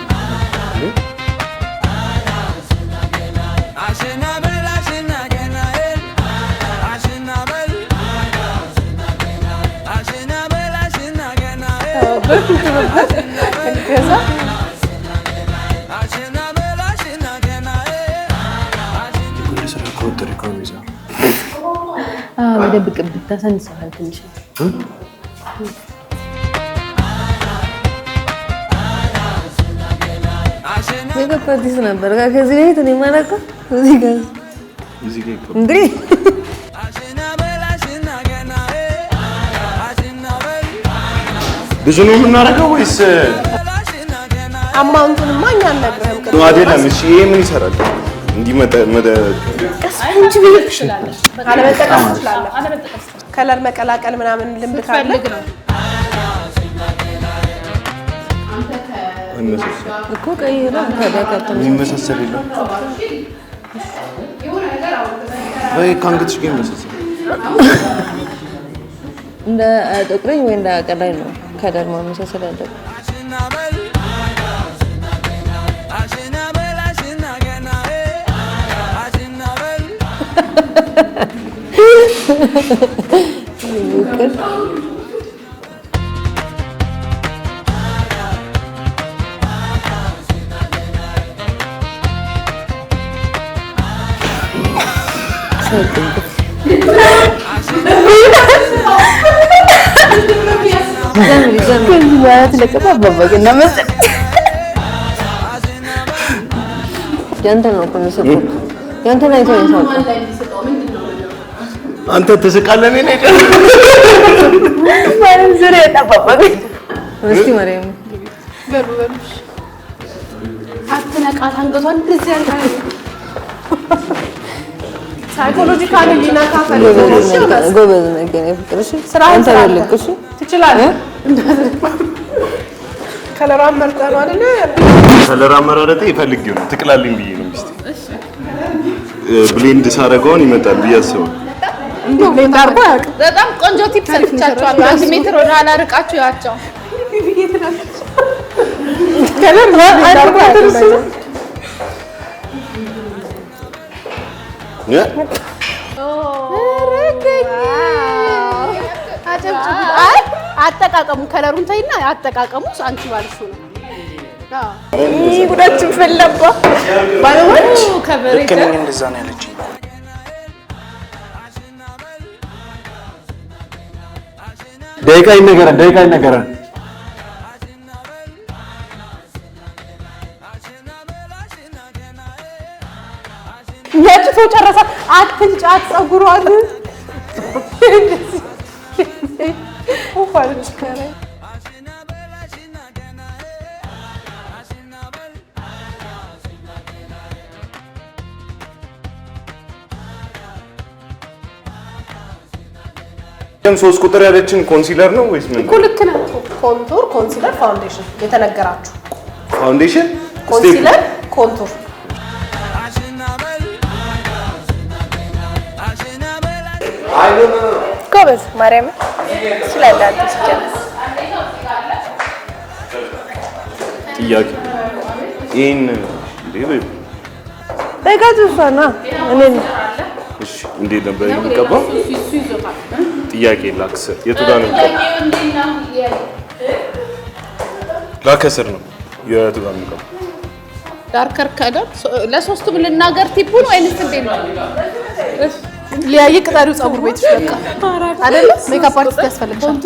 በደብቅ ብታሰንሰዋል ትንሽ የገባዲስ ነበር ከዚህ ላይ እኔ ማለካ እዚህ ጋር እንዴ ብዙ ነው የምናደርገው ወይስ አማውንቱን ማኛ አልነግርህም? ነው አይደለም? እሺ ይሄ ምን ይሰራል? እንዲህ እንጂ ይችላል አለመጠቀም ትችላለህ። ከለር መቀላቀል ምናምን ልምድ ካለ እኮ ቀይራ ታዳካተ የሚመሳሰል የለም ወይ? ካንገትሽ ጋር የሚመሳሰል እንደ ጥቁረኝ ወይ እንደ ቀዳይ ነው ከለር ማመሳሰል ያለው አንተ ትስቃለህ እኔ ነኝ ማንም ዙሪያ ተጣጣበ እስቲ ማርያም በሩሽ አትነቃት አንገቷን እንደዚህ ያለ ሳይኮሎጂካሊ ሊናካ ፈልጎ ጎበዝ ነገር ፍቅርሽ ስራ አንተ ልቅሽ ትችላለህ። ከለራም መርጠህ ነው አይደል? ከለራም መረጠ ይፈልጊው ትቅላልኝ ብዬ ነው ሚስት ብሌንድ ሳረጋውን ይመጣል ብዬ አስባለሁ። ብሌንድ አርጎ ያውቅ። በጣም ቆንጆ ቲፕ ሰጥቻችኋለሁ። 1 ሜትር ወደ ኋላ ርቃችሁ ያቸው ከለር አርጎ አጠቃቀሙ ከለሩን ተይና አጠቃቀሙ አንቺ ባልሽው ነው። ይሄ ጉዳችን ፈለባ ባለወጭ ከበሬት እንደዛ ነው ያለችኝ። ደቂቃ ይነገራል ያጭቶ ጨረሳ። አትንጫት ጸጉሯን ኦፋልች ከረ ሶስት ቁጥር ያለችን ኮንሲለር ነው ወይስ ምን? እኮ ልክ ነው። ኮንቱር፣ ኮንሲለር፣ ፋውንዴሽን የተነገራችሁ። ፋውንዴሽን፣ ኮንሲለር፣ ኮንቱር ጎበዝ ማርያም ስለላንተ ሲጀምር ጥያቄ ይሄን በጋቱፋና እኔ እሺ እንዴት ነበር የሚቀባው? ጥያቄ ላክስ የቱ ጋር ነው የሚቀባው? ላከስር ነው የቱ ጋር ነው የሚቀባው? ዳርከር ከለር ለሶስቱም ልናገር ቲፑን ወይንስ እንዴት ነው? ሊያየ ቅጣሪው ፀጉር ቤት በቃ አይደለ? ሜካፕ አርቲስት ያስፈልግሻል።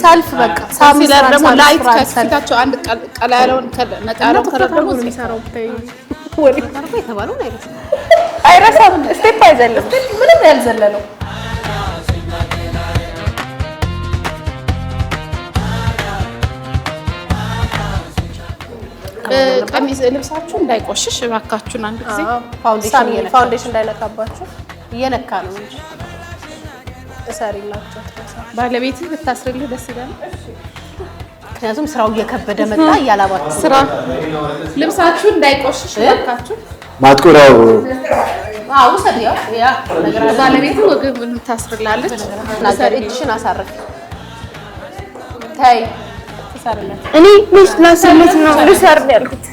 ሰልፍ በቃ ሳሚለር ደግሞ ላይት ከፊታቸው አንድ ቀላ ያለውን ነጣ ያለውን ከለር ደግሞ የሚሰራው ታይ ወሬ ታርቆ የተባለው አይረሳም። ስቴፕ አይዘለም ምንም ያልዘለለው ቀሚስ ልብሳችሁ እንዳይቆሽሽ እባካችሁን አንድ ጊዜ ፋውንዴሽን እንዳይነካባችሁ እየነካ ነው እንጂ እሰሪላችሁ። ባለቤትህ ብታስርልህ ደስ ይላል። ምክንያቱም ስራው እየከበደ መጣ እያላባችሁ ስራ ልብሳችሁ እንዳይቆሽሽ እባካችሁ ማጥቆሪያው ሰዲያው ያ ነገር ባለቤትህ ወገብን ታስርላለች። እጅሽን አሳርፍ ታይ ተሳርለት እኔ ምንሽ ላስልት ነው ልሰር ያልኩት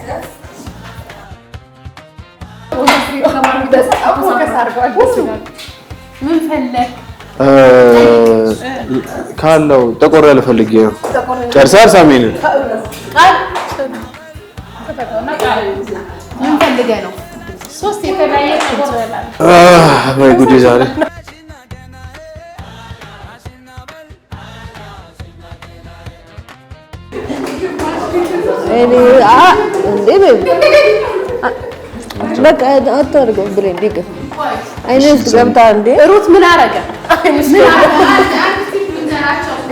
ምን ፈለክ? ካለው ጠቆር ያለ ፈልጌ ነው። ጨርሳል ሳሚን ምን ፈልገህ ነው? ሶስት የተለያየ ነገር ወይ ጉዴ ዛሬ እኔ እንዴ በቃ አታርገው ብለኝ ዲገፍ አይኔ ውስጥ ገብታ እንዴ ሩት ምን አረገ?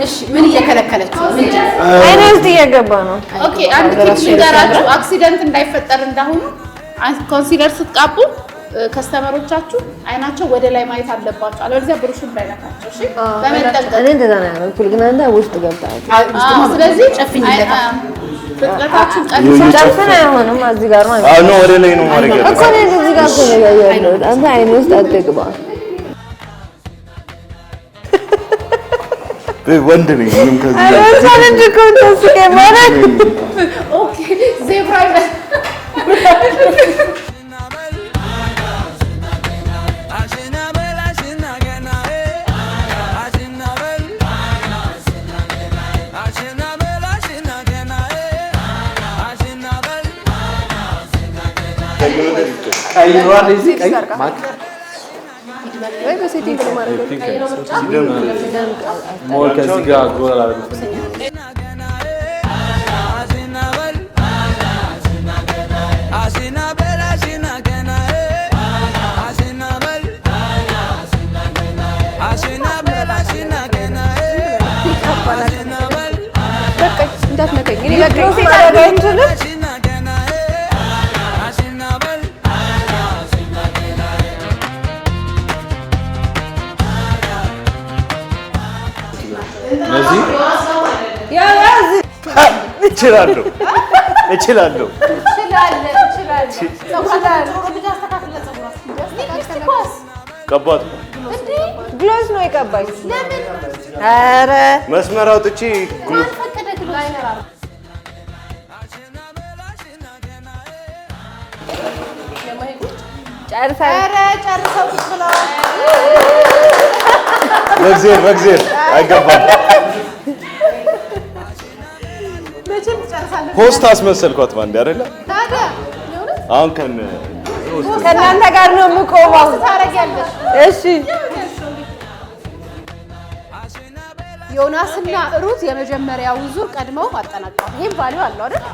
እሺ ምን እየከለከለችው? አይኔ ውስጥ እየገባ ነው። ኦኬ አንድ ቲፕ ልንገራችሁ፣ አክሲደንት እንዳይፈጠር እንዳሁኑ ኮንሲለር ስትቀቡ ከስተመሮቻችሁ አይናቸው ወደ ላይ ማየት አለባቸው፣ አለበለዚያ ብሩሹን እንዳይነካቸው። እሺ በመጠንቀቅ እኔ እንደዛ ነው ያልኩት፣ ግን አንተ ውስጥ ገብታ ስለዚህ ጨፍኝለታ ፍጥነታችሁን ጨፍና አይሆንም። እዚህ ጋር ነው ነው ወደ ላይ ነው ማድረግ ያለው እኮ ነው። እዚህ ጋር ነው ያያየው። አንተ አይኔ ውስጥ አትገባ። ወንድ ነኝ ምንም ከዚህ አረሳን እንጂ ኮንተስከ ማለት ኦኬ ዜብራ ቀይሯል እዚህ ቀይ ማክ ወይ በሴቲንግ ነው ማለት ሞር ከዚህ ጋር ጎላ አድርጉት። እንዳትነካኝ እኔ እችላለሁ እችላለሁ ቀባት ግሎስ ነው የቀባኝ። ኧረ መስመር አውጥቼ መግዜር አይገባም። ሆስት አስመሰልኳት ባንዴ አይደለ? አሁን ከእናንተ ጋር ነው የምቆመው። እሺ ዮናስና ሩት የመጀመሪያው ዙር ቀድመው አጠናቀዋል። ይሄም ቫልዩ አለው አይደል?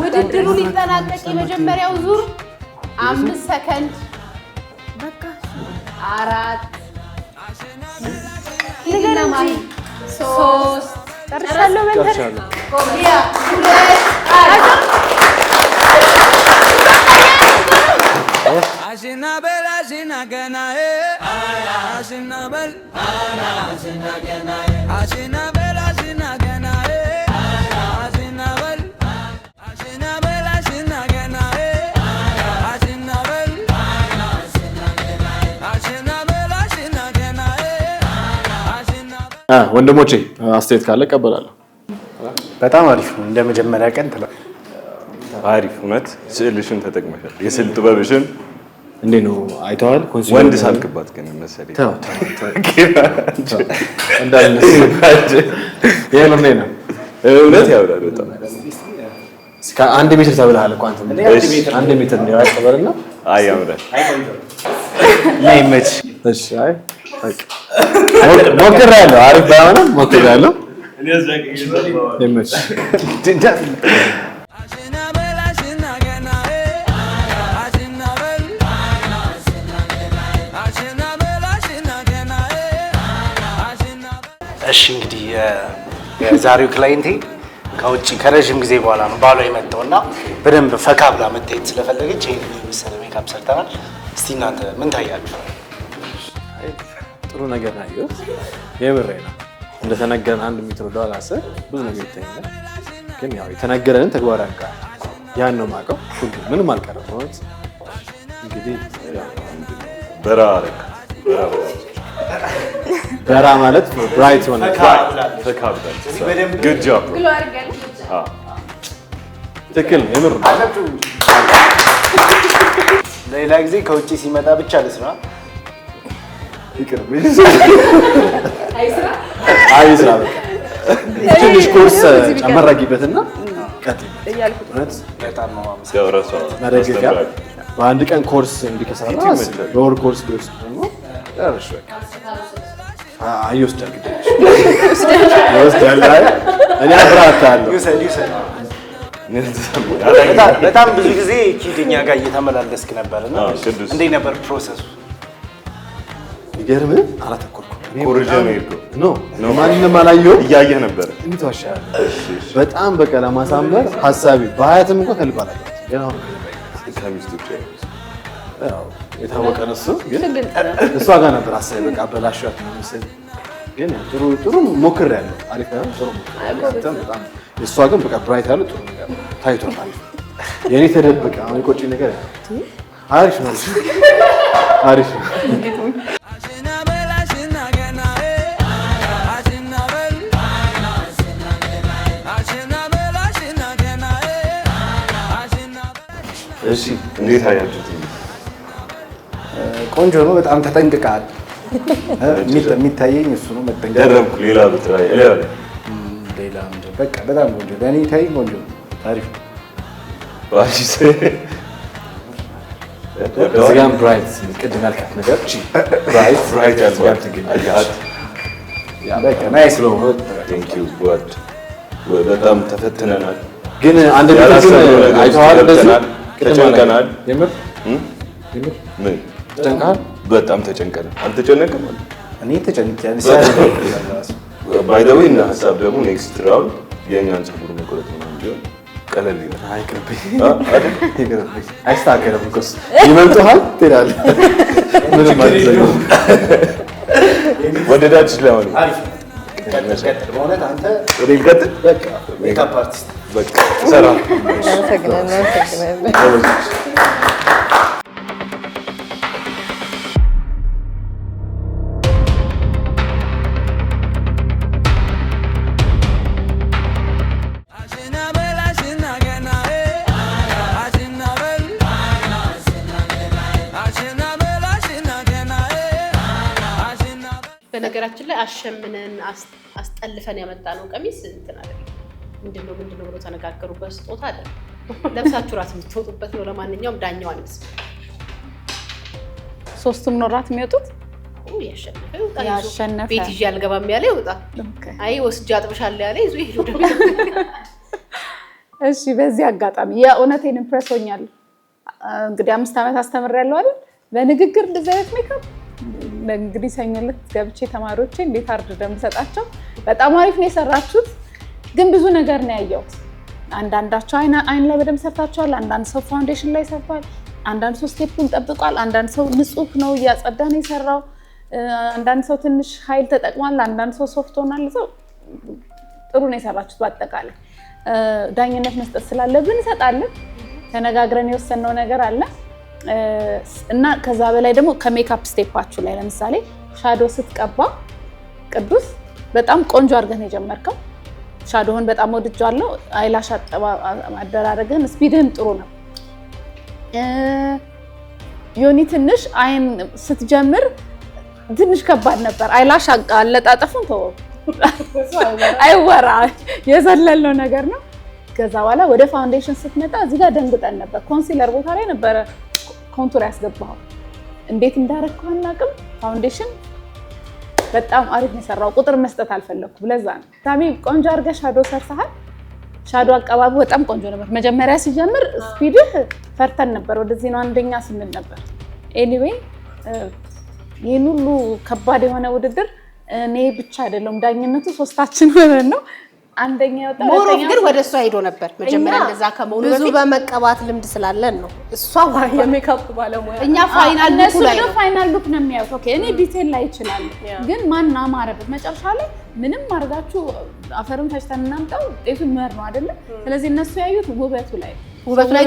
ውድድሩ ሊጠናቀቅ የመጀመሪያው ዙር 5 ሰከንድ 4 ንገረኝ 3 ጨርሻለሁ። ኮቢያ 2 አሽናበል አሽናገናዬ አሽናበል አሽናገናዬ ወንድሞቼ አስተያየት ካለ እቀበላለሁ። በጣም አሪፍ ነው። እንደ መጀመሪያ ቀን አሪፍ እውነት ስዕልሽን ተጠቅመሻል። የስዕል ጥበብሽን እንዴት ነው አይተዋል? ወንድ ሳልክባት ግን መሰለኝ የምር ነው እውነት ያውራል በጣም እስከ 1 ሜትር ተብለሃል እኮ አንተ። 1 ሜትር ነው ያቀበልና አይ ያምራል። ለይመች እሺ አይ ሞክሬያለሁ። አሪፍ ባይሆንም ሞክሬያለሁ። ይመች እሺ እንግዲህ የዛሬው ክላይንቴ ከውጭ ከረዥም ጊዜ በኋላ ነው ባሏ የመጣውና በደንብ ፈካ ብላ መታየት ስለፈለገች ይሄን የመሰለ ሜካፕ ሰርተናል። እስቲ እናንተ ምን ታያችሁ? ጥሩ ነገር ነው ያየሁት። የምሬ ነው። እንደተነገረን 1 ሜትር ወደ ኋላ አሰር ብዙ ነገር ይታያል። ግን ያው የተነገረንን ተግባራዊ አድርጋ ያን ነው የማውቀው። ምንም አልቀረም ነው እንግዲህ በራ ማለት ብራይት ሆነ good job ትክክል የምር ሌላ ጊዜ ከውጭ ሲመጣ ብቻ ልስራ ይቅር አይስራ ትንሽ ኮርስ ጨመራጊበትና ቀጥል እያልኩት በጣም ነው መደገፊያ በአንድ ቀን ኮርስ እንዲከሰራ በወር ኮርስ ቢወስድ ደግሞ ጨርሽ በቃ አይወስዳል ግዴታ ይወስዳል። እኔ አብራታለሁ በጣም ብዙ ጊዜ ኪድኛ ጋር እየተመላለስክ ነበርና እንዴት ነበር ፕሮሰሱ? ይገርም አላተኮርኩም። ኮርጀ ነው ይልኩ ነው ማንንም አላየሁም። እያየህ ነበር እንዴት ዋሻለ በጣም በቃ ለማሳመር ሐሳቢ በሀያትም እንኳን ከልባላችሁ ገና አሁን ከሚስቶች ያው የታወቀ ነው እሱ። ግን እሷ ጋር ነበር ሐሳቢ በቃ በላሻት ነው መሰለኝ። ግን ጥሩ ሞክሬያለሁ። አሪፍ ነው ጥሩ ሞክሬያለሁ በጣም እሷ ግን በቃ ብራይት ያለው ጥሩ ነገር ታይቷል። አሪፍ የኔ ተደበቀ አሁን ቆጪ ነገር አሪፍ ነው አሪፍ እሺ እንዴት አያችሁት? ቆንጆ ነው። በጣም ተጠንቅቀሃል። የሚታየኝ እሱ ነው መጠንቀቅ። ደረምኩ ሌላ ብትራይ ሌላ ምንድን በቃ በጣም ቆንጆ ለእኔ ይታየኝ ቆንጆ ነው። አሪፍ ነው። ባሺስ እዚጋም ብራይት ቅድም ያልካት ነገር ብራይት ያልኳት አያት በቃ ናይስ ነው። ቴንክ ዩ ጋድ በጣም ተፈትነናል። ግን አንድ ነገር ግን አይተዋል እንደዚህ ተጨንቀናል። የምር ምን ተጨንቀሃል? በጣም ተጨንቀናል። አልተጨነቅም? እኔ ተጨንቄያለሁ። ባይ ዘ ዌይ እና ሀሳብ ደግሞ ኔክስት ራውንድ የእኛን ፀጉር መቆረጥ ነው እንጂ ቀለል ይላል። አይስተካከልም እኮ እሱ ይመልጡሃል፣ ትሄዳለህ። ምንም አትዘግም። ወደዳችሁት ለማለት ቀጥል። በእውነት አንተ ወደ ይቀጥል በቃ ሜካፕ አርቲስት በቃ ሰራ በነገራችን ላይ አሸምነን አስጠልፈን ያመጣ ነው ቀሚስ እንትን አይደል ምንድነው ብሎ ተነጋገሩበት። ስጦታ አይደል ለብሳችሁ ራስ የምትወጡበት ነው። ለማንኛውም ዳኛው አንስ ሶስቱም ኖራት የሚወጡት ያሸነፈ ቤት ይዤ አልገባም ያለ ይወጣ። አይ ወስጄ አጥብሻለሁ ያለ ይዞ ይሄዱ ደግሞ። እሺ በዚህ አጋጣሚ የእውነቴን ኢምፕረስ ሆኛለሁ። እንግዲህ 5 ዓመት አስተምሬያለሁ አይደል በንግግር እንደዚህ አይነት ሜካፕ እንግዲህ ሰኞ ዕለት ገብቼ ተማሪዎቼ እንዴት አርድ እንደምሰጣቸው በጣም አሪፍ ነው የሰራችሁት። ግን ብዙ ነገር ነው ያየሁት። አንዳንዳቸው አይን ላይ በደንብ ሰርታችኋል። አንዳንድ ሰው ፋውንዴሽን ላይ ሰርቷል። አንዳንድ ሰው ስቴፑን ጠብቋል። አንዳንድ ሰው ንጹህ ነው እያጸዳ ነው የሰራው። አንዳንድ ሰው ትንሽ ኃይል ተጠቅሟል። አንዳንድ ሰው ሶፍት ሆኗል። ጥሩ ነው የሰራችሁት። በአጠቃላይ ዳኝነት መስጠት ስላለብን እንሰጣለን። ተነጋግረን የወሰነው ነገር አለ እና ከዛ በላይ ደግሞ ከሜካፕ ስቴፓችሁ ላይ ለምሳሌ ሻዶ ስትቀባ ቅዱስ በጣም ቆንጆ አድርገህ ነው የጀመርከው። ሻዶውን በጣም ወድጃለሁ። አይላሽ አደራረግህን ስፒድህን ጥሩ ነው። ዮኒ ትንሽ አይን ስትጀምር ትንሽ ከባድ ነበር። አይላሽ አለጣጠፉን ተወው አይወራ የዘለለው ነገር ነው። ከዛ በኋላ ወደ ፋውንዴሽን ስትመጣ እዚህ ጋር ደንግጠን ነበር። ኮንሲለር ቦታ ላይ ነበር ኮንቱር ያስገባው። እንዴት እንዳረከው አናውቅም። ፋውንዴሽን በጣም አሪፍ ነው የሰራው። ቁጥር መስጠት አልፈለኩም። ለዛ ነው ታሚ ቆንጆ አድርገህ ሻዶ ሰርተሃል። ሻዶ አቀባቡ በጣም ቆንጆ ነበር። መጀመሪያ ሲጀምር ስፒድህ ፈርተን ነበር። ወደዚህ ነው አንደኛ ስንል ነበር። ኤኒዌይ ይሄን ሁሉ ከባድ የሆነ ውድድር እኔ ብቻ አይደለም ዳኝነቱ ሶስታችን ሆነን ነው አንደኛ ወጣ። ሞሮፍ ግን ወደሷ ሄዶ ነበር መጀመሪያ እንደዛ ከመሆኑ በፊት ብዙ በመቀባት ልምድ ስላለን ነው። እሷ የሜካፕ ባለሙያ እኛ ፋይናል ሉክ ላይ ነው ፋይናል ሉክ ነው የሚያዩት። ኦኬ እኔ ዲቴል ላይ ይችላል ግን ማን አማረበት መጨረሻ ላይ ምንም አርጋችሁ አፈርን ፈጭተን እናምጣው ውጤቱ ምር ነው አይደለ? ስለዚህ እነሱ ያዩት ውበቱ ላይ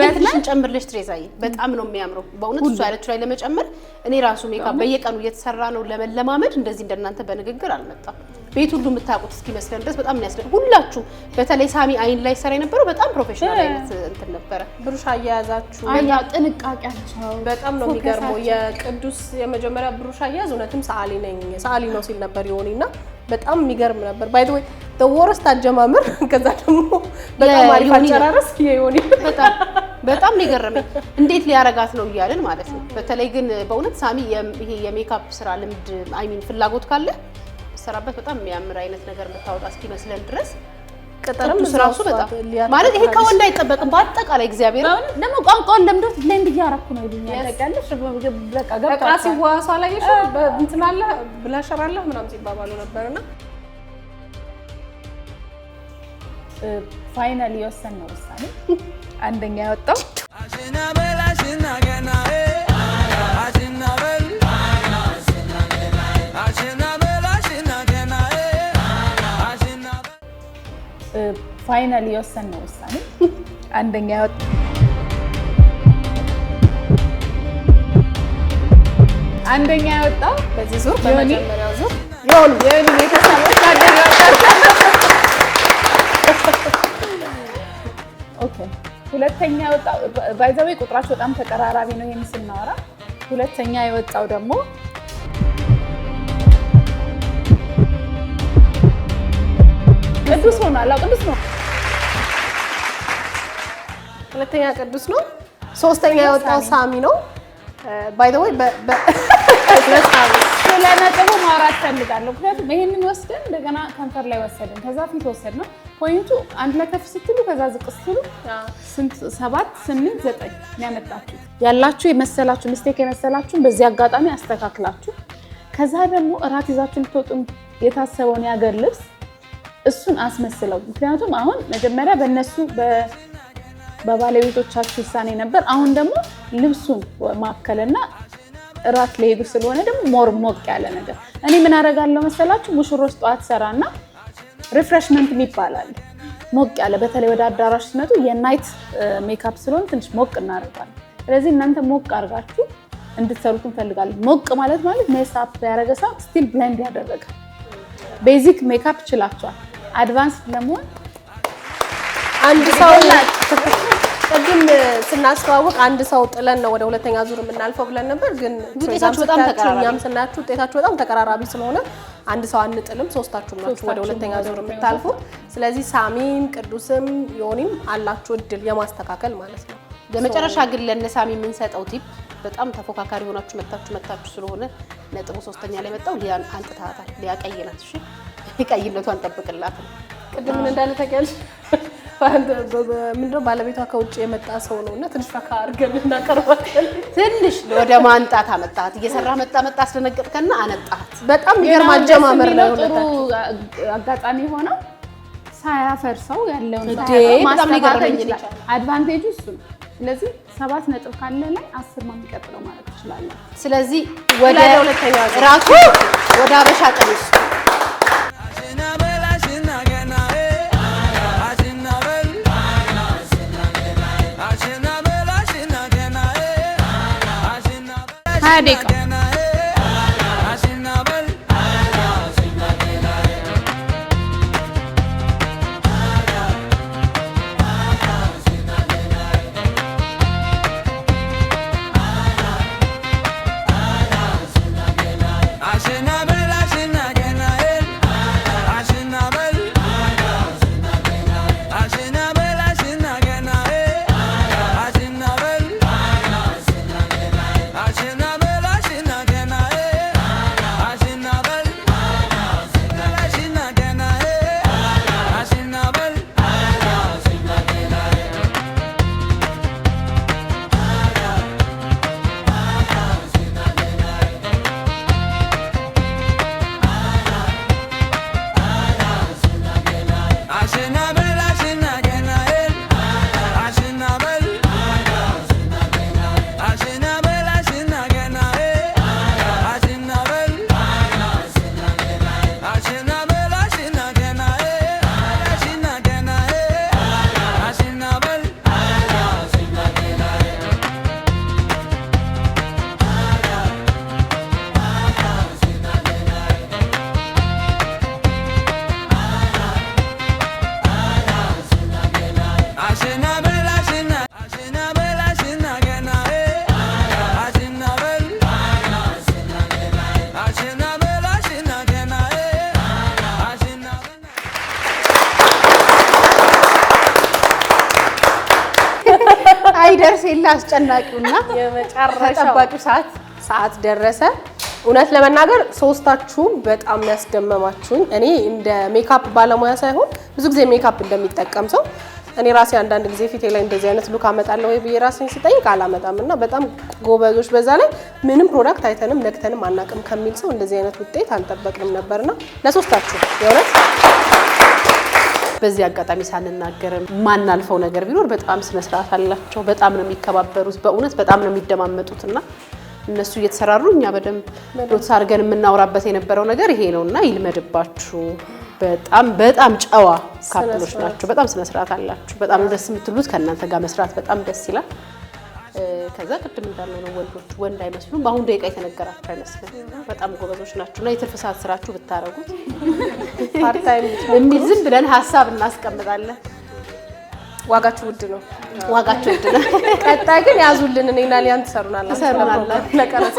ግን ትንሽ እንጨምርልሽ ትሬዛዬ በጣም ነው የሚያምረው በእውነት እሷ ያለችው ላይ ለመጨመር እኔ ራሱ ሜካፕ በየቀኑ እየተሰራ ነው ለመለማመድ እንደዚህ እንደናንተ በንግግር አልመጣም። ቤት ሁሉ የምታውቁት እስኪመስለን ድረስ በጣም የሚያስደንቅ ሁላችሁ በተለይ ሳሚ አይን ላይ ሰራ የነበረው በጣም ፕሮፌሽናል አይነት እንትን ነበረ። ብሩሽ አያያዛችሁ አያ ጥንቃቄያቸው በጣም ነው የሚገርመው። የቅዱስ የመጀመሪያ ብሩሽ አያያዝ እውነትም ሰዓሊ ነው ሲል ነበር ዮኒና በጣም የሚገርም ነበር። ባይ ዘ ወይ the worst አጀማመር ከዛ ደግሞ በጣም አሪፍ አጨራረስ የዮኒ በጣም ነው የገረመኝ። እንዴት ሊያረጋት ነው እያልን ማለት ነው። በተለይ ግን በእውነት ሳሚ ይሄ የሜካፕ ስራ ልምድ አይ ሚን ፍላጎት ካለ ሰራበት በጣም የሚያምር አይነት ነገር መታወጣ እስኪመስለን ድረስ ቀጠረም ስራሱ በጣም ማለት ይሄ ከወንድ አይጠበቅም። በአጠቃላይ እግዚአብሔር ደግሞ ቋንቋውን ለምዶት ብሌንድ እያረኩ ነው ይሉኛል። ታውቂያለሽ በቃ ገባ ሲዋሳ ላይ እሺ እንትን አለ ብላሸራለ ምናምን ሲባባሉ ነበርና ፋይናሊ የወሰነው ውሳኔ አንደኛ ያወጣው ፋይናሊ የወሰነው ውሳኔ አንደኛ ያወጣው አንደኛ ያወጣው በዚህ ዙር በመጀመሪያው ዙር ዮኒ ቤተሰቦች ኦኬ ሁለተኛ ያወጣው ባይ ዘ ወይ ቁጥራቸው በጣም ተቀራራቢ ነው። ይሄን ስናወራ ሁለተኛ የወጣው ደግሞ ቅዱስ ሆኗል። ቅዱስ ነው። ሁለተኛ ቅዱስ ነው። ሶስተኛ የወጣው ሳሚ ነው። ባይ ዘ ወይ ስለነጥቡ ማውራት ፈልጋለሁ። ምክንያቱም ይሄንን ወስደን እንደገና ከንፈር ላይ ወሰድን፣ ከዛ ፊት ወሰድነው። ፖይንቱ አንድ ላይ ከፍ ስትሉ ከዛ ዝቅ ስትሉ 7 8 9 የሚያመጣችሁ ያላችሁ የመሰላችሁ ሚስቴክ የመሰላችሁን በዚህ አጋጣሚ አስተካክላችሁ ከዛ ደግሞ እራት ይዛችሁ ልትወጡ የታሰበውን ያገር ልብስ እሱን አስመስለው። ምክንያቱም አሁን መጀመሪያ በእነሱ በባለቤቶቻችሁ ውሳኔ ነበር። አሁን ደግሞ ልብሱን ማከለና እራት ለሄዱ ስለሆነ ደግሞ ሞቅ ያለ ነገር እኔ ምን አደርጋለሁ መሰላችሁ? ሙሽሮች ጠዋት ሰራና ሪፍሬሽመንት ይባላል ሞቅ ያለ በተለይ ወደ አዳራሽ ሲመጡ የናይት ሜካፕ ስለሆነ ትንሽ ሞቅ እናደርጋለን። ስለዚህ እናንተ ሞቅ አድርጋችሁ እንድትሰሩት እንፈልጋለን። ሞቅ ማለት ሜካፕ ያደረገ ሰው ስቲል ብሌንድ ያደረገ ቤዚክ ሜካፕ ይችላችኋል። አድቫንስ ለመሆን አንድ ሰው ቅድም ስናስተዋውቅ አንድ ሰው ጥለን ነው ወደ ሁለተኛ ዙር የምናልፈው ብለን ነበር። ግን ውጤታችሁ በጣም ተቀራራቢ እኛም ስናያችሁ ውጤታችሁ በጣም ተቀራራቢ ስለሆነ አንድ ሰው አንጥልም። ሶስታችሁ ናችሁ ወደ ሁለተኛ ዙር የምታልፉት። ስለዚህ ሳሚም ቅዱስም ዮኒም አላችሁ እድል የማስተካከል ማለት ነው። ለመጨረሻ ግን ለነሳሚ የምንሰጠው ቲፕ በጣም ተፎካካሪ ሆናችሁ መታችሁ ስለሆነ ነጥቡ ሶስተኛ ላይ መጣው ሊያን አንጥታታል። ሊያ ቀይናት እሺ ቀይነቷን ጠብቅላት። ቅድም ምን እንዳለ ታውቂያለሽ? ምንድነው ባለቤቷ ከውጭ የመጣ ሰው ነውና ትንሽ ፈካ አድርገን እናቀርባለን። ትንሽ ወደ ማንጣት አመጣት እየሰራ መጣ አስደነገጥከና አነጣት። በጣም ይገርም አጀማመር ነው። ጥሩ አጋጣሚ ሆነው ሳያፈርሰው ያለውን በጣም ይገርመኝ ይችላል። አድቫንቴጁ እሱ ነው። ስለዚህ 7 ነጥብ ካለ ላይ 10 ማን ይቀጥለው ማለት ይችላል። ስለዚህ ወደ ሁለተኛ ራሱ ወደ አበሻ ቀሚስ ደቂቃ የሌላ አስጨናቂውና የመጨረሻው ተጠባቂው ሰዓት ደረሰ። እውነት ለመናገር ሶስታችሁም በጣም ያስደመማችሁኝ። እኔ እንደ ሜካፕ ባለሙያ ሳይሆን ብዙ ጊዜ ሜካፕ እንደሚጠቀም ሰው እኔ ራሴ አንዳንድ ጊዜ ፊቴ ላይ እንደዚህ አይነት ሉክ አመጣለሁ ወይ ብዬ ራሴን ሲጠይቅ አላመጣምና በጣም ጎበዞች፣ በዛ ላይ ምንም ፕሮዳክት አይተንም ነክተንም አናቅም ከሚል ሰው እንደዚህ አይነት ውጤት አልጠበቅንም ነበርና ለሶስታችሁ የእውነት በዚህ አጋጣሚ ሳንናገር ማናልፈው ነገር ቢኖር በጣም ስነ ስርዓት አላቸው። በጣም ነው የሚከባበሩት። በእውነት በጣም ነው የሚደማመጡትና እነሱ እየተሰራሩ እኛ በደንብ ዶት አድርገን የምናወራበት የነበረው ነገር ይሄ ነውና ይልመድባችሁ። በጣም ጨዋ ካፕሎች ናቸው። በጣም ስነ ስርዓት አላችሁ። በጣም ደስ የምትሉት ከእናንተ ጋር መስራት በጣም ደስ ይላል። ከዛ ቅድም እንዳለው ነው ወንዶች ወንድ አይመስሉም። በአሁን ደቂቃ የተነገራቸው አይመስልም። በጣም ጎበዞች ናቸውና የትርፍ ሰዓት ስራችሁ ብታረጉት ፓርታይም የሚል ዝም ብለን ሀሳብ እናስቀምጣለን። ዋጋችሁ ውድ ነው። ቀጣይ ግን ያዙልን እኔና ሊያን ትሰሩናላችሁ ለቀረጻ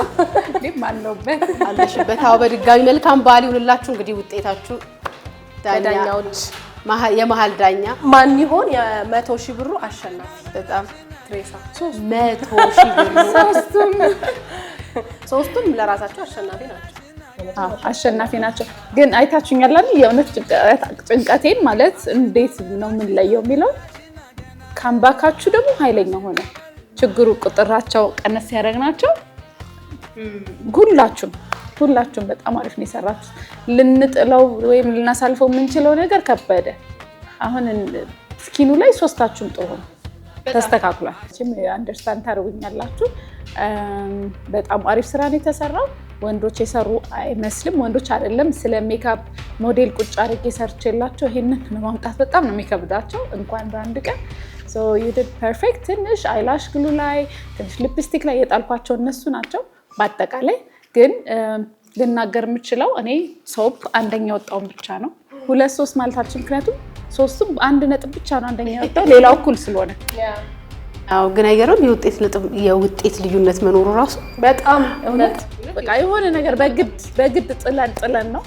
ማለውበት አለሽበት። አዎ በድጋሚ መልካም በዓል ይሁንላችሁ። እንግዲህ ውጤታችሁ ዳኛዎች የመሃል ዳኛ ማን ይሆን? የ100,000 ብሩ አሸናፊ በጣም ትሬሳ 100,000 ብር ሶስቱም ለራሳቸው አሸናፊ ናቸው። አሸናፊ ናቸው። ግን አይታችሁኛል አይደል? የእውነት ጭንቀቴን ማለት እንዴት ነው ምን ለየው የሚለው ካምባካችሁ ደግሞ ኃይለኛ ሆነ። ችግሩ ቁጥራቸው ቀነስ ያደረግናቸው ሁላችሁም በጣም አሪፍ ነው የሰራችሁት። ልንጥለው ወይም ልናሳልፈው የምንችለው ነገር ከበደ። አሁን ስኪኑ ላይ ሶስታችሁም ጥሩ ነው ተስተካክሏል። አንደርስታንድ ታደርጉኛላችሁ። በጣም አሪፍ ስራ ነው የተሰራው። ወንዶች የሰሩ አይመስልም። ወንዶች አይደለም ስለ ሜካፕ ሞዴል ቁጭ አድርጌ ሰርቼላቸው ይሄንን ለማምጣት በጣም ነው የሚከብዳቸው እንኳን በአንድ ቀን። ሶ ዩ ዲድ ፐርፌክት። ትንሽ አይላሽ ግሉ ላይ ትንሽ ሊፕስቲክ ላይ የጣልኳቸው እነሱ ናቸው። በአጠቃላይ ግን ልናገር የምችለው እኔ ሶፕ አንደኛ ወጣውን ብቻ ነው 2-3 ማለታችን። ምክንያቱም ሶስቱም 1 ነጥብ ብቻ ነው አንደኛ ወጣው፣ ሌላው እኩል ስለሆነ አው ግን አይገርም የውጤት ልዩነት መኖሩ ራሱ በጣም እውነት በቃ የሆነ ነገር በግድ ጥለን ነው።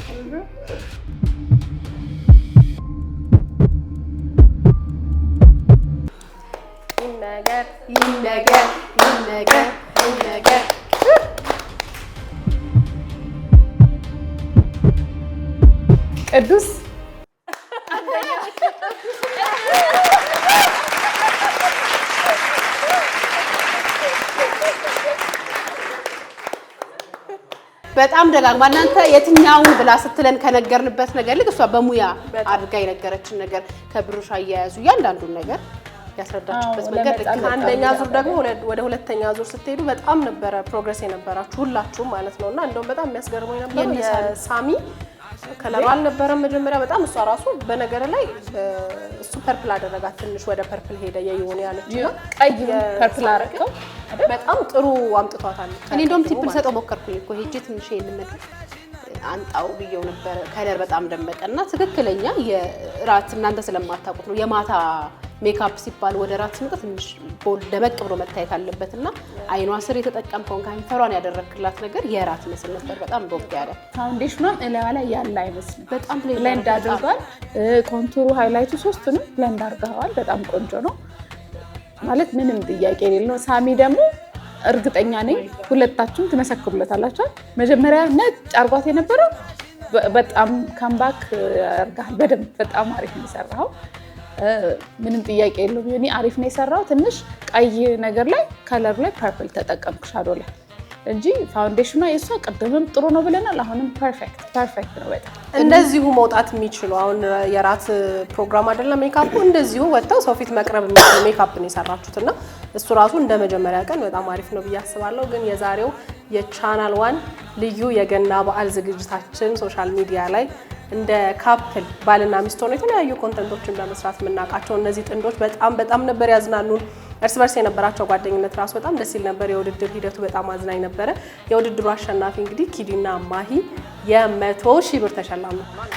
ይነገር ቅዱስ በጣም ደጋግማ እናንተ የትኛውን ብላ ስትለን ከነገርንበት ነገር ልክ እሷ በሙያ አድርጋ የነገረችን ነገር ከብሩሽ አያያዙ እያንዳንዱን ነገር ያስረዳችበት መንገድ አንደኛ ዙር ደግሞ ወደ ሁለተኛ ዙር ስትሄዱ በጣም ነበረ ፕሮግረስ የነበራችሁ ሁላችሁም ማለት ነውና እንደውም በጣም የሚያስገርመኝ ነበር የሳሚ ከለሩ አልነበረም መጀመሪያ በጣም እሷ ራሱ በነገር ላይ እሱ ፐርፕል አደረጋት ትንሽ ወደ ፐርፕል ሄደ የይሆን ያለችና ቀይ ፐርፕል አረከው በጣም ጥሩ አምጥቷታል። እኔ እንደውም ቲፕ ሰጠው ሞከርኩኝ እኮ ሄጄ ትንሽ ይሄንን ነገር አንጣው ብየው ነበር። ከለር በጣም ደመቀና ትክክለኛ የራት እናንተ ስለማታውቁት ነው የማታ ሜካፕ ሲባል ወደ ራት ሲመጣ ትንሽ ቦል ደመቅ ብሎ መታየት አለበትና አይኗ ስር የተጠቀምከውን ከንፈሯን ያደረክላት ነገር የራት መስል ነበር። በጣም ቦግ ያለ ፋውንዴሽኑም እላዋ ላይ ያለ አይመስልም። በጣም ብሌንድ አድርጓል። ኮንቱሩ ሃይላይቱ ሶስቱንም ብሌንድ አድርገዋል። በጣም ቆንጆ ነው ማለት ምንም ጥያቄ የሌለው። ሳሚ ደግሞ እርግጠኛ ነኝ ሁለታችሁም ትመሰክሩለታላችሁ። መጀመሪያ ነጭ አርጓት የነበረው በጣም ካምባክ አርጋል። በደንብ በጣም አሪፍ ነው የሰራው። ምንም ጥያቄ የለውም። እኔ አሪፍ ነው የሰራው። ትንሽ ቀይ ነገር ላይ ከለር ላይ ፐርፕል ተጠቀምኩ ሻዶ ላይ እንጂ ፋውንዴሽኗ የሷ ቀደምም ጥሩ ነው ብለናል። አሁንም ፐርፌክት ነው በጣም እንደዚሁ መውጣት የሚችሉ አሁን የራት ፕሮግራም አይደለም ሜካፑ እንደዚሁ ወጣው ሰው ፊት መቅረብ የሚችል ሜካፕ ነው የሰራችሁትና እሱ ራሱ እንደ መጀመሪያ ቀን በጣም አሪፍ ነው ብዬ አስባለሁ። ግን የዛሬው የቻናል 1 ልዩ የገና በዓል ዝግጅታችን ሶሻል ሚዲያ ላይ እንደ ካፕል ባልና ሚስት ሆነው የተለያዩ ኮንተንቶችን በመስራት የምናውቃቸው እነዚህ ጥንዶች በጣም ነበር ያዝናኑን። እርስ በርስ የነበራቸው ጓደኝነት ራሱ በጣም ደስ ይል ነበር። የውድድር ሂደቱ በጣም አዝናኝ ነበረ። የውድድሩ አሸናፊ እንግዲህ ኪዲና ማሂ የ100,000 ብር ተሸላሚ ሆኗል።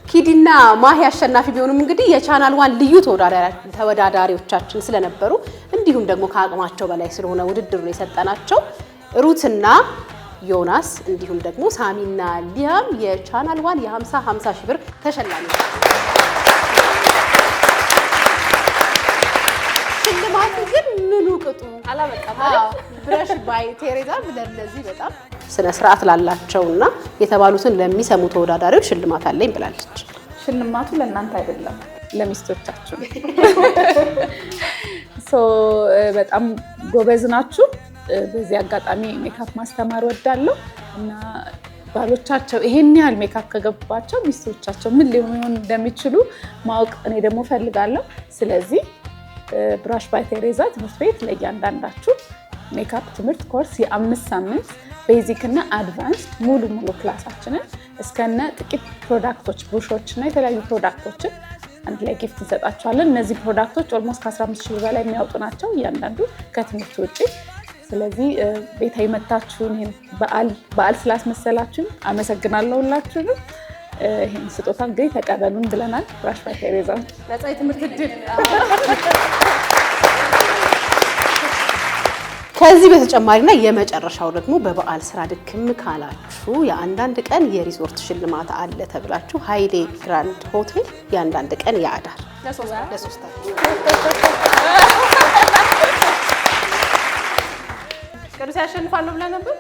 ኪዲና ማሂ አሸናፊ ቢሆኑም እንግዲህ የቻናል 1 ልዩ ተወዳዳሪዎቻችን ስለነበሩ እንዲሁም ደግሞ ከአቅማቸው በላይ ስለሆነ ውድድሩን የሰጠናቸው ሩትና ዮናስ እንዲሁም ደግሞ ሳሚና ሊያም የቻናል ዋን የ50 ሺህ ብር ተሸላሚ ሽልማቱ ግን ምኑ ቅጡ አላበቃም ማለት ብረሽ ባይ ቴሬዛ ለነዚህ በጣም ስነ ስርዓት ላላቸውና የተባሉትን ለሚሰሙ ተወዳዳሪዎች ሽልማት አለኝ ብላለች። ሽልማቱ ለእናንተ አይደለም ለሚስቶቻችሁ በጣም ጎበዝ ናችሁ። በዚህ አጋጣሚ ሜካፕ ማስተማር ወዳለሁ እና ባሎቻቸው ይሄን ያህል ሜካፕ ከገባቸው ሚስቶቻቸው ምን ሊሆኑ እንደሚችሉ ማወቅ እኔ ደግሞ ፈልጋለሁ። ስለዚህ ብራሽ ባይ ቴሬዛ ትምህርት ቤት ለእያንዳንዳችሁ ሜካፕ ትምህርት ኮርስ የ5 ሳምንት ቤዚክ እና አድቫንስድ ሙሉ ክላሳችንን እስከነ ጥቂት ፕሮዳክቶች ብሩሾች እና የተለያዩ ፕሮዳክቶችን አንድ ላይ ጊፍት እንሰጣችኋለን። እነዚህ ፕሮዳክቶች ኦልሞስት ከ15,000 በላይ የሚያወጡ ናቸው እያንዳንዱ ከትምህርት ውጪ። ስለዚህ ቤት አይመታችሁን ይሄን በዓል ስላስመሰላችሁን አመሰግናለሁ ሁላችሁንም። ይሄን ስጦታ እንግዲህ ተቀበሉን ብለናል። ብራሽ ባይ ቴሬዛ ነፃ የትምህርት ዕድል። ከዚህ በተጨማሪና የመጨረሻው ደግሞ በበዓል ስራ ድክም ካላችሁ የአንዳንድ ቀን የሪዞርት ሽልማት አለ ተብላችሁ ሃይሌ ግራንድ ሆቴል የአንዳንድ ቀን የአዳር ለሶስታችሁ ቅዱስ ያሸንፋለሁ ብለህ ነበር።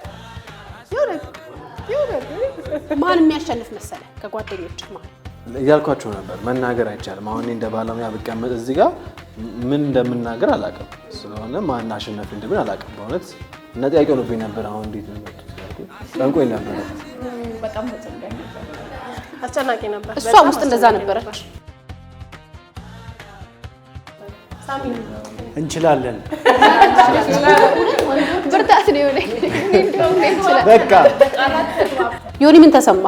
ማን የሚያሸንፍ መሰለ? ከጓደኞች ማለት እያልኳቸው ነበር። መናገር አይቻልም። አሁን እንደ ባለሙያ ብቀመጥ እዚህ ጋር ምን እንደምናገር አላውቅም። ስለሆነ ማን አሸናፊ እንደምን አላውቅም። በእውነት እና ጥያቄ ሆኖብኝ ነበር። አሁን እንዴት ነው የመጡት? ጠንቆኝ ነበር። በጣም ተጨንቀኝ ነበር። አስጨናቂ ነበር። እሷ ውስጥ እንደዛ ነበረች። ሳሚ እንችላለን። ብርታት ነው የሆነኝ። በቃ ዮኒ ምን ተሰማ?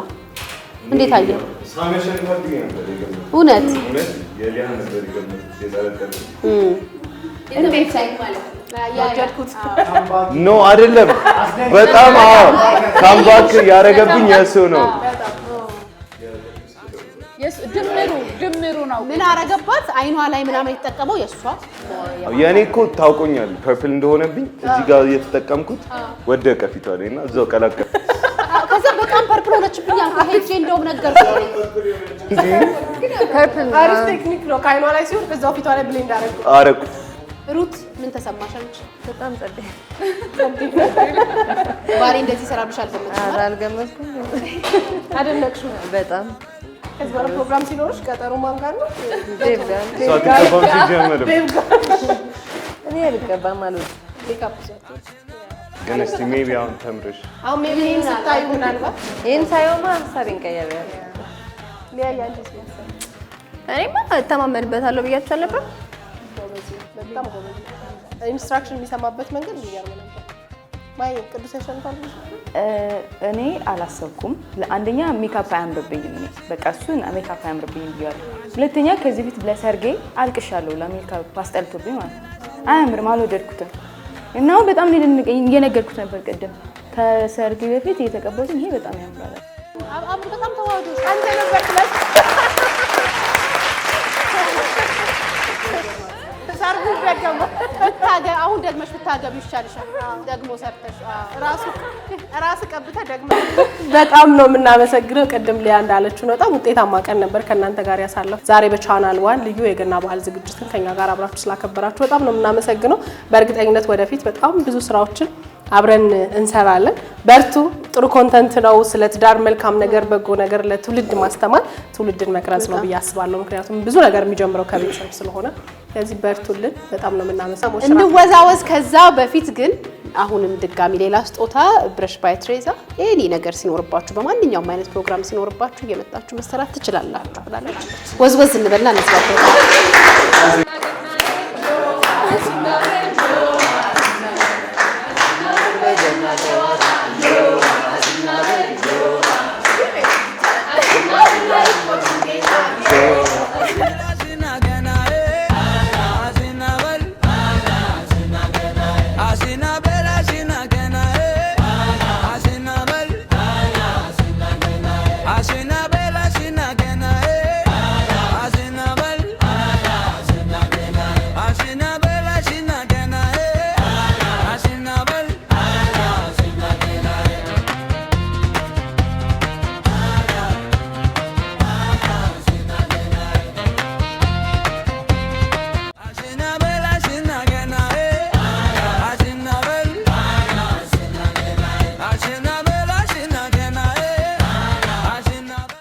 እንዴት አየህ? እውነት እንዴት ሳይ ማለት ያጀድኩት ኖ አይደለም። በጣም ካምባክ ያረገብኝ የሱ ነው። ድምሩ ነው። ምን አረገባት? አይኗ ላይ ምናምን የተጠቀመው የሷ የኔ እኮ ታውቆኛል ፐርፕል እንደሆነብኝ እዚህ ጋር እየተጠቀምኩት ወደቀ ፊቷ ላይ እና እዛው ቀላቀለ። ከዛ በጣም ፐርፕል ሆነችብኝ። ሄጄ እንደውም ነገርኩት እንዴ ፐርፕል አሪፍ ቴክኒክ ነው። ከአይኗ ላይ ሲሆን ከዛው ፊቷ ላይ ብሌንድ አረኩት። ሩት ምን ተሰማሽ አንቺ? በጣም ጸዴ ባሪ እንደዚህ ሰራብሽ አልገመትኩም። አልገመትኩም። አደነቅሽው በጣም ከዚህ በኋላ ፕሮግራም ሲኖርሽ ቀጠሮ ማን ጋር ነው? ዴቭ ጋር ሳትቀባም ሲጀመር እኔ አልቀባም ማለት ሜካፕ ግን እስቲ ሜቢ አሁን ተምረሽ አሁን ሜቢ ይሄን ስታዩ ምናልባት ይሄን ሳይሆን ሀሳቤን ቀየረኝ። ሊያያ እንዴት ነው? እኔማ እተማመንበታለሁ ብያችሁ አልነበር? በጣም ጎበዝ። ኢንስትራክሽን የሚሰማበት መንገድ የሚገርም ነበር። ማይ ቅዱስ ያሸንፋል። እኔ አላሰብኩም። አንደኛ ሜካፕ አያምርብኝም። እኔ በቃ እሱን ሜካፕ አያምርብኝም ብያለሁ። ሁለተኛ ከዚህ ፊት ለሰርጌ አልቅሻለሁ። ለሜካፕ አስጠልቶብኝ ማለት ነው። አያምርም፣ አልወደድኩትም። እና በጣም እየነገርኩት ነበር ቅድም ከሰርጌ በፊት እየተቀባሁት ይሄ በጣም ያምራል። አብ በጣም ተዋህዶ አንተ ነበር ክላስ ሰርጉ ደገመ። አሁን ደግመሽ ብታገቢ ይሻልሻል። ደግሞ ሰርተሽ ራስ ቀብተህ ደግሞ በጣም ነው የምናመሰግነው። ቅድም ሊያ እንዳለችው ነው በጣም ውጤታማ ቀን ነበር ከእናንተ ጋር ያሳለፍ። ዛሬ በቻናል ዋን ልዩ የገና በዓል ዝግጅትን ከኛ ጋር አብራችሁ ስላከበራችሁ በጣም ነው የምናመሰግነው። በእርግጠኝነት ወደፊት በጣም ብዙ ስራዎችን አብረን እንሰራለን። በርቱ። ጥሩ ኮንተንት ነው። ስለ ትዳር መልካም ነገር፣ በጎ ነገር ለትውልድ ማስተማር ትውልድን መቅረጽ ነው ብዬ አስባለሁ። ምክንያቱም ብዙ ነገር የሚጀምረው ከቤተሰብ ስለሆነ ስለዚህ በርቱልን። በጣም ነው የምናመሰግነው። እንወዛወዝ። ከዛ በፊት ግን አሁንም ድጋሚ ሌላ ስጦታ ብረሽ ባይ ቴሬዛ ኤኒ ነገር ሲኖርባችሁ በማንኛውም አይነት ፕሮግራም ሲኖርባችሁ እየመጣችሁ መሰራት ትችላላችሁ ብላለች። ወዝወዝ እንበልና ነስባችሁ